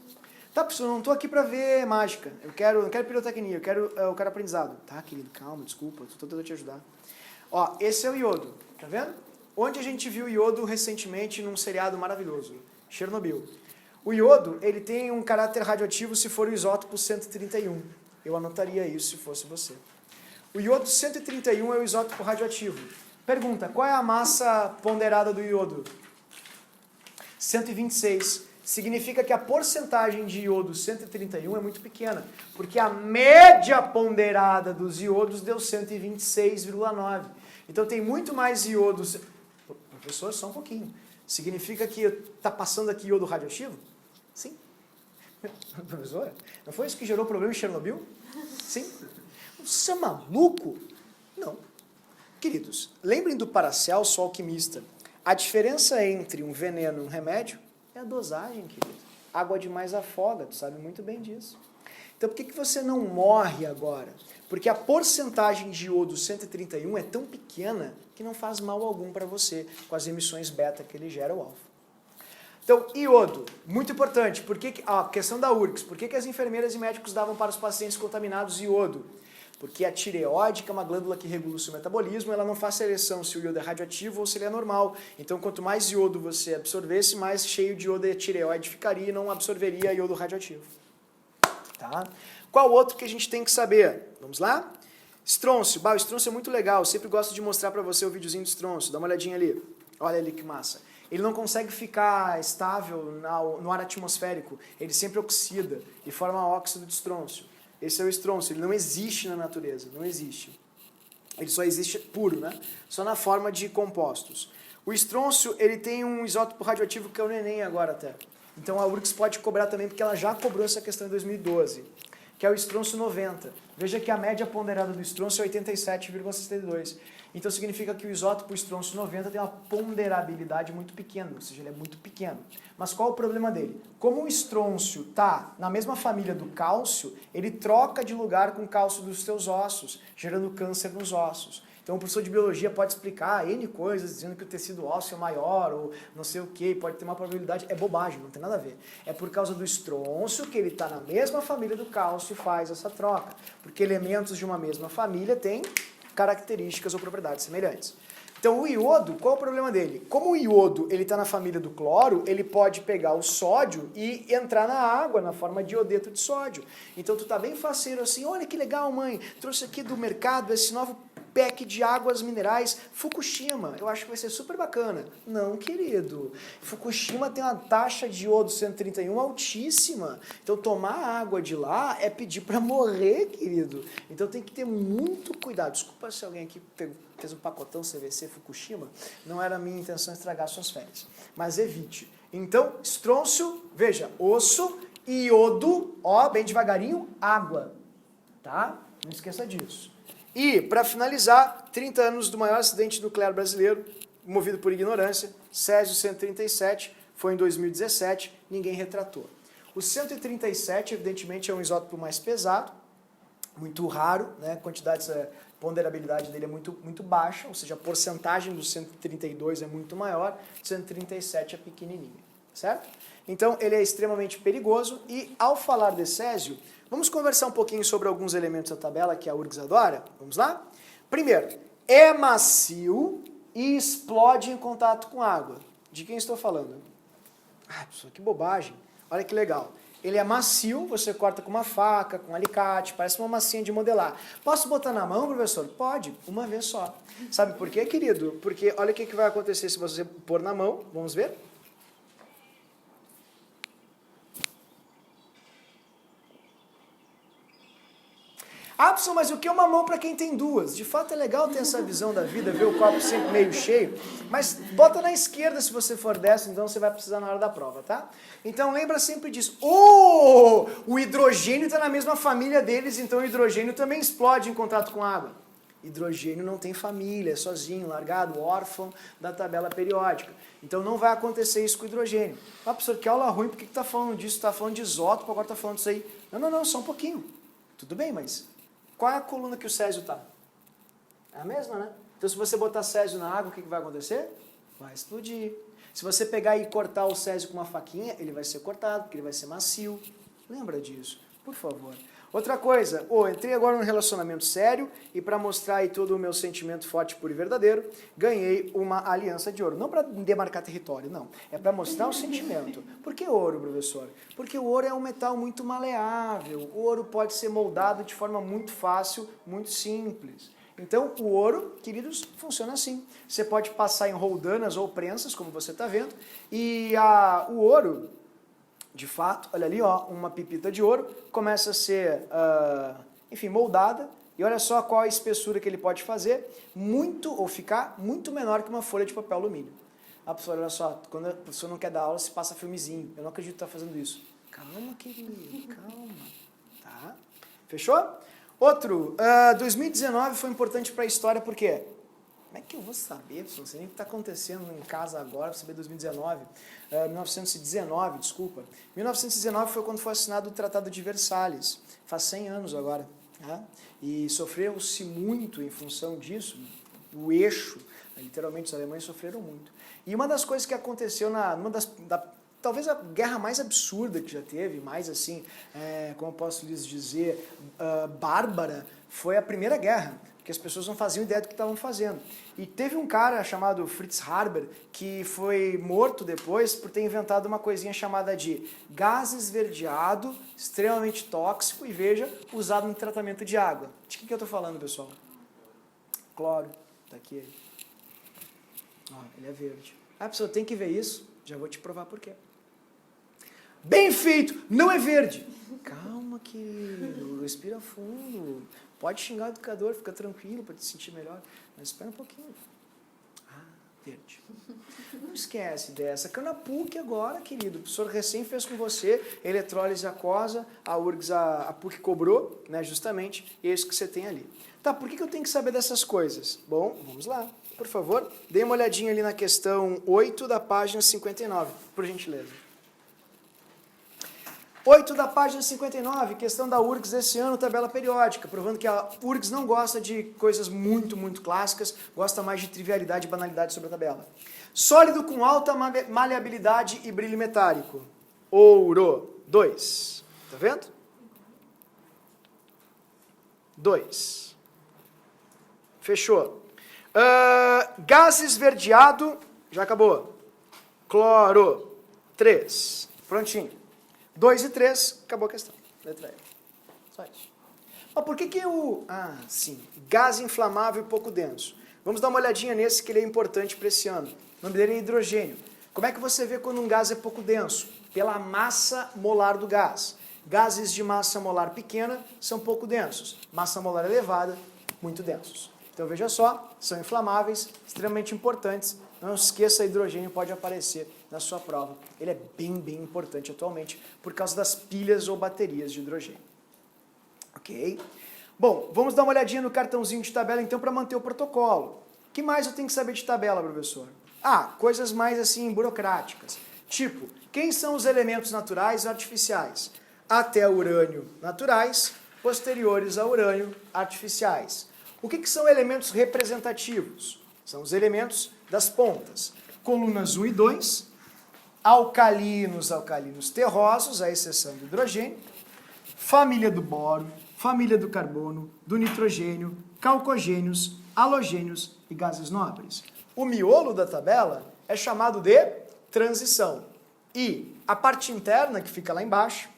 Tá, pessoal, não estou aqui para ver mágica. Eu não quero pirotecnia, eu quero aprendizado. Tá, querido, calma, desculpa, estou tentando te ajudar. Ó, esse é o iodo, tá vendo? Onde a gente viu o iodo recentemente num seriado maravilhoso, Chernobyl. O iodo, ele tem um caráter radioativo se for o isótopo 131. Eu anotaria isso se fosse você. O iodo 131 é o isótopo radioativo. Pergunta, qual é a massa ponderada do iodo? 126. Significa que a porcentagem de iodo 131 é muito pequena, porque a média ponderada dos iodos deu 126,9. Então tem muito mais iodo... Professor, só um pouquinho. Significa que está passando aqui iodo radioativo? Sim. Professor, não foi isso que gerou problema em Chernobyl? Sim. Você é maluco? Não. Queridos, lembrem do Paracelso alquimista. A diferença entre um veneno e um remédio é a dosagem, querido. Água demais afoga, tu sabe muito bem disso. Então por que você não morre agora? Porque a porcentagem de iodo 131 é tão pequena que não faz mal algum para você com as emissões beta que ele gera, o alfa. Então, iodo, muito importante. A questão da URGS, por que as enfermeiras e médicos davam para os pacientes contaminados iodo? Porque a tireoide, que é uma glândula que regula o seu metabolismo, ela não faz seleção se o iodo é radioativo ou se ele é normal. Então, quanto mais iodo você absorvesse, mais cheio de iodo a tireoide ficaria e não absorveria iodo radioativo. Tá? Qual outro que a gente tem que saber? Vamos lá? Estrôncio. O estrôncio é muito legal. Eu sempre gosto de mostrar para você o videozinho do estrôncio. Dá uma olhadinha ali. Olha ali que massa. Ele não consegue ficar estável no ar atmosférico. Ele sempre oxida e forma óxido de estrôncio. Esse é o estrôncio, ele não existe na natureza, não existe. Ele só existe puro, né? Só na forma de compostos. O estrôncio, ele tem um isótopo radioativo que é o Enem agora até. Então a URGS pode cobrar também, porque ela já cobrou essa questão em 2012. que é o estronço 90. Veja que a média ponderada do estronço é 87,62. Então significa que o isótopo estronço 90 tem uma ponderabilidade muito pequena, ou seja, ele é muito pequeno. Mas qual o problema dele? Como o estrôncio está na mesma família do cálcio, ele troca de lugar com o cálcio dos seus ossos, gerando câncer nos ossos. Então o professor de biologia pode explicar N coisas, dizendo que o tecido ósseo é maior, ou não sei o que, pode ter uma probabilidade. É bobagem, não tem nada a ver. É por causa do estrôncio, que ele está na mesma família do cálcio e faz essa troca. Porque elementos de uma mesma família têm características ou propriedades semelhantes. Então o iodo, qual é o problema dele? Como o iodo está na família do cloro, ele pode pegar o sódio e entrar na água, na forma de iodeto de sódio. Então tu tá bem faceiro assim, olha que legal mãe, trouxe aqui do mercado esse novo pack de águas minerais Fukushima, eu acho que vai ser super bacana. Não, querido. Fukushima tem uma taxa de iodo 131 altíssima. Então tomar água de lá é pedir para morrer, querido. Então tem que ter muito cuidado. Desculpa se alguém aqui fez um pacotão CVC Fukushima. Não era a minha intenção estragar suas férias. Mas evite. Então, estrôncio, veja, osso, iodo, ó, bem devagarinho, água. Tá? Não esqueça disso. E, para finalizar, 30 anos do maior acidente nuclear brasileiro, movido por ignorância, Césio 137, foi em 2017, ninguém retratou. O 137, evidentemente, é um isótopo mais pesado, muito raro, né? Ponderabilidade dele é muito baixa, ou seja, a porcentagem do 132 é muito maior, 137 é pequenininho, certo? Então, ele é extremamente perigoso e, ao falar de césio, vamos conversar um pouquinho sobre alguns elementos da tabela que a URGS adora. Vamos lá? Primeiro, é macio e explode em contato com água. De quem estou falando? Ah, pessoal, que bobagem. Olha que legal. Ele é macio, você corta com uma faca, com um alicate, parece uma massinha de modelar. Posso botar na mão, professor? Pode, uma vez só. Sabe por quê, querido? Porque olha o que vai acontecer se você pôr na mão. Vamos ver? Ah, professor, mas o que é uma mão para quem tem duas? De fato é legal ter essa visão da vida, ver o copo sempre meio cheio, mas bota na esquerda se você for dessa, então você vai precisar na hora da prova, tá? Então lembra sempre disso. Oh, o hidrogênio está na mesma família deles, então o hidrogênio também explode em contato com água. Hidrogênio não tem família, é sozinho, largado, órfão da tabela periódica. Então não vai acontecer isso com o hidrogênio. Ah, professor, que aula ruim, por que está falando disso? Está falando de isótopo, agora está falando disso aí. Não, só um pouquinho. Tudo bem, mas qual é a coluna que o césio está? É a mesma, né? Então se você botar césio na água, o que vai acontecer? Vai explodir. Se você pegar e cortar o césio com uma faquinha, ele vai ser cortado, porque ele vai ser macio. Lembra disso, por favor. Outra coisa, entrei agora num relacionamento sério e para mostrar aí todo o meu sentimento forte, puro e verdadeiro, ganhei uma aliança de ouro. Não para demarcar território, não. É para mostrar o sentimento. Por que ouro, professor? Porque o ouro é um metal muito maleável. O ouro pode ser moldado de forma muito fácil, muito simples. Então, o ouro, queridos, funciona assim. Você pode passar em roldanas ou prensas, como você está vendo, e o ouro, de fato, olha ali, ó, uma pepita de ouro, começa a ser, moldada, e olha só qual a espessura que ele pode fazer, ou ficar muito menor que uma folha de papel alumínio. Ah, professor, olha só, quando a pessoa não quer dar aula, se passa filmezinho. Eu não acredito que está fazendo isso. Calma, querido, calma. Tá? Fechou? Outro, 2019 foi importante para a história, por quê? Como é que eu vou saber, pessoal? Não sei nem o que está acontecendo em casa agora, para saber 2019. 1919, desculpa. 1919 foi quando foi assinado o Tratado de Versalhes. Faz 100 anos agora. Né? E sofreu-se muito em função disso. O eixo, literalmente os alemães sofreram muito. E uma das coisas que aconteceu talvez a guerra mais absurda que já teve, mais assim, como eu posso lhes dizer, bárbara, foi a Primeira Guerra. Porque as pessoas não faziam ideia do que estavam fazendo. E teve um cara chamado Fritz Haber, que foi morto depois por ter inventado uma coisinha chamada de gás esverdeado, extremamente tóxico, e veja, usado no tratamento de água. De que eu estou falando, pessoal? Cloro. Tá aqui ele. Ó, ele é verde. Ah, pessoal, tem que ver isso. Já vou te provar por quê. Bem feito! Não é verde! Calma, querido. Respira fundo. Pode xingar o educador, fica tranquilo para te sentir melhor. Mas espera um pouquinho. Verde. Não esquece dessa. Caiu na PUC agora, querido. O professor recém fez com você eletrólise aquosa, a URGS, a PUC cobrou, né, justamente, isso que você tem ali. Tá, por que eu tenho que saber dessas coisas? Bom, vamos lá. Por favor, dê uma olhadinha ali na questão 8 da página 59, por gentileza. 8 da página 59, questão da URGS desse ano, tabela periódica, provando que a URGS não gosta de coisas muito clássicas, gosta mais de trivialidade e banalidade sobre a tabela. Sólido com alta maleabilidade e brilho metálico. Ouro. 2. Tá vendo? 2. Fechou. Gás esverdeado. Já acabou. Cloro. 3. Prontinho. 2 e 3. Acabou a questão. Letra E. Só isso. Mas por que o... Ah, sim. Gás inflamável e pouco denso. Vamos dar uma olhadinha nesse, que ele é importante para esse ano. O nome dele é hidrogênio. Como é que você vê quando um gás é pouco denso? Pela massa molar do gás. Gases de massa molar pequena são pouco densos. Massa molar elevada, muito densos. Então veja só, são inflamáveis, extremamente importantes. Não esqueça, hidrogênio pode aparecer na sua prova. Ele é bem importante atualmente por causa das pilhas ou baterias de hidrogênio. Ok? Bom, vamos dar uma olhadinha no cartãozinho de tabela então para manter o protocolo. O que mais eu tenho que saber de tabela, professor? Ah, coisas mais assim burocráticas. Tipo, quem são os elementos naturais e artificiais? Até urânio naturais, posteriores a urânio artificiais. O que são elementos representativos? São os elementos das pontas. Colunas 1 e 2, alcalinos terrosos, à exceção do hidrogênio, família do boro, família do carbono, do nitrogênio, calcogênios, halogênios e gases nobres. O miolo da tabela é chamado de transição. E a parte interna, que fica lá embaixo,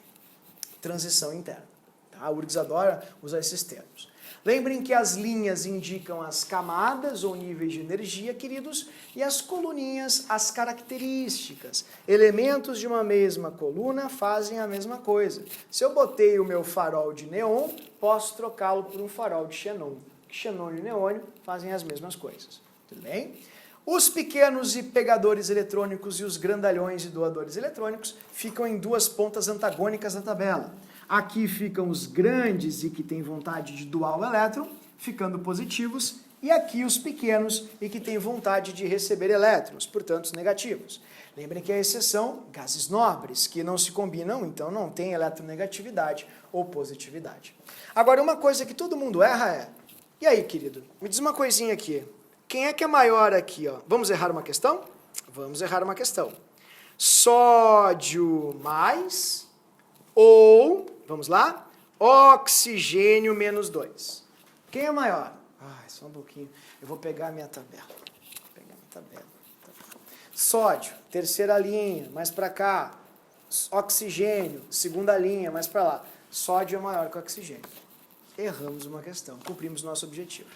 transição interna. Tá? A URGS adora usar esses termos. Lembrem que as linhas indicam as camadas ou níveis de energia, queridos, e as coluninhas, as características. Elementos de uma mesma coluna fazem a mesma coisa. Se eu botei o meu farol de neon, posso trocá-lo por um farol de xenon. Xenônio e neônio fazem as mesmas coisas. Tudo bem? Os pequenos e pegadores eletrônicos e os grandalhões e doadores eletrônicos ficam em duas pontas antagônicas da tabela. Aqui ficam os grandes e que têm vontade de doar o elétron, ficando positivos, e aqui os pequenos e que têm vontade de receber elétrons, portanto, os negativos. Lembrem que a exceção, gases nobres, que não se combinam, então não tem eletronegatividade ou positividade. Agora, uma coisa que todo mundo erra é, e aí, querido, me diz uma coisinha aqui. Quem é que é maior aqui? Ó? Vamos errar uma questão? Vamos errar uma questão. Sódio mais ou, vamos lá, oxigênio menos 2. Quem é maior? Ai, só um pouquinho. Eu vou pegar a minha tabela. Sódio, terceira linha, mais para cá. Oxigênio, segunda linha, mais para lá. Sódio é maior que oxigênio. Erramos uma questão, cumprimos nosso objetivo.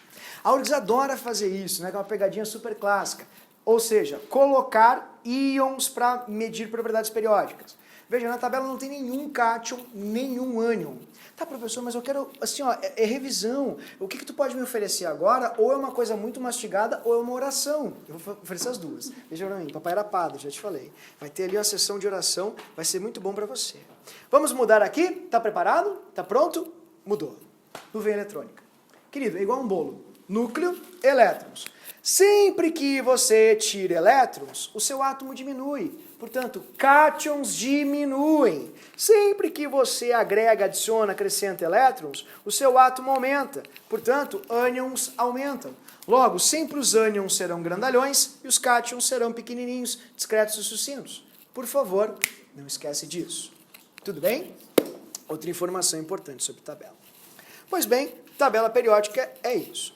A URGS adora fazer isso, né, que é uma pegadinha super clássica. Ou seja, colocar íons para medir propriedades periódicas. Veja, na tabela não tem nenhum cátion, nenhum ânion. Tá, professor, mas eu quero, assim, ó, é revisão. O que tu pode me oferecer agora? Ou é uma coisa muito mastigada, ou é uma oração. Eu vou oferecer as duas. Veja pra mim, papai era padre, já te falei. Vai ter ali uma sessão de oração, vai ser muito bom para você. Vamos mudar aqui? Tá preparado? Tá pronto? Mudou. Nuvem eletrônica. Querido, é igual um bolo. Núcleo, elétrons. Sempre que você tira elétrons, o seu átomo diminui. Portanto, cátions diminuem. Sempre que você agrega, adiciona, acrescenta elétrons, o seu átomo aumenta. Portanto, ânions aumentam. Logo, sempre os ânions serão grandalhões e os cátions serão pequenininhos, discretos e sucintos. Por favor, não esquece disso. Tudo bem? Outra informação importante sobre tabela. Pois bem, tabela periódica é isso.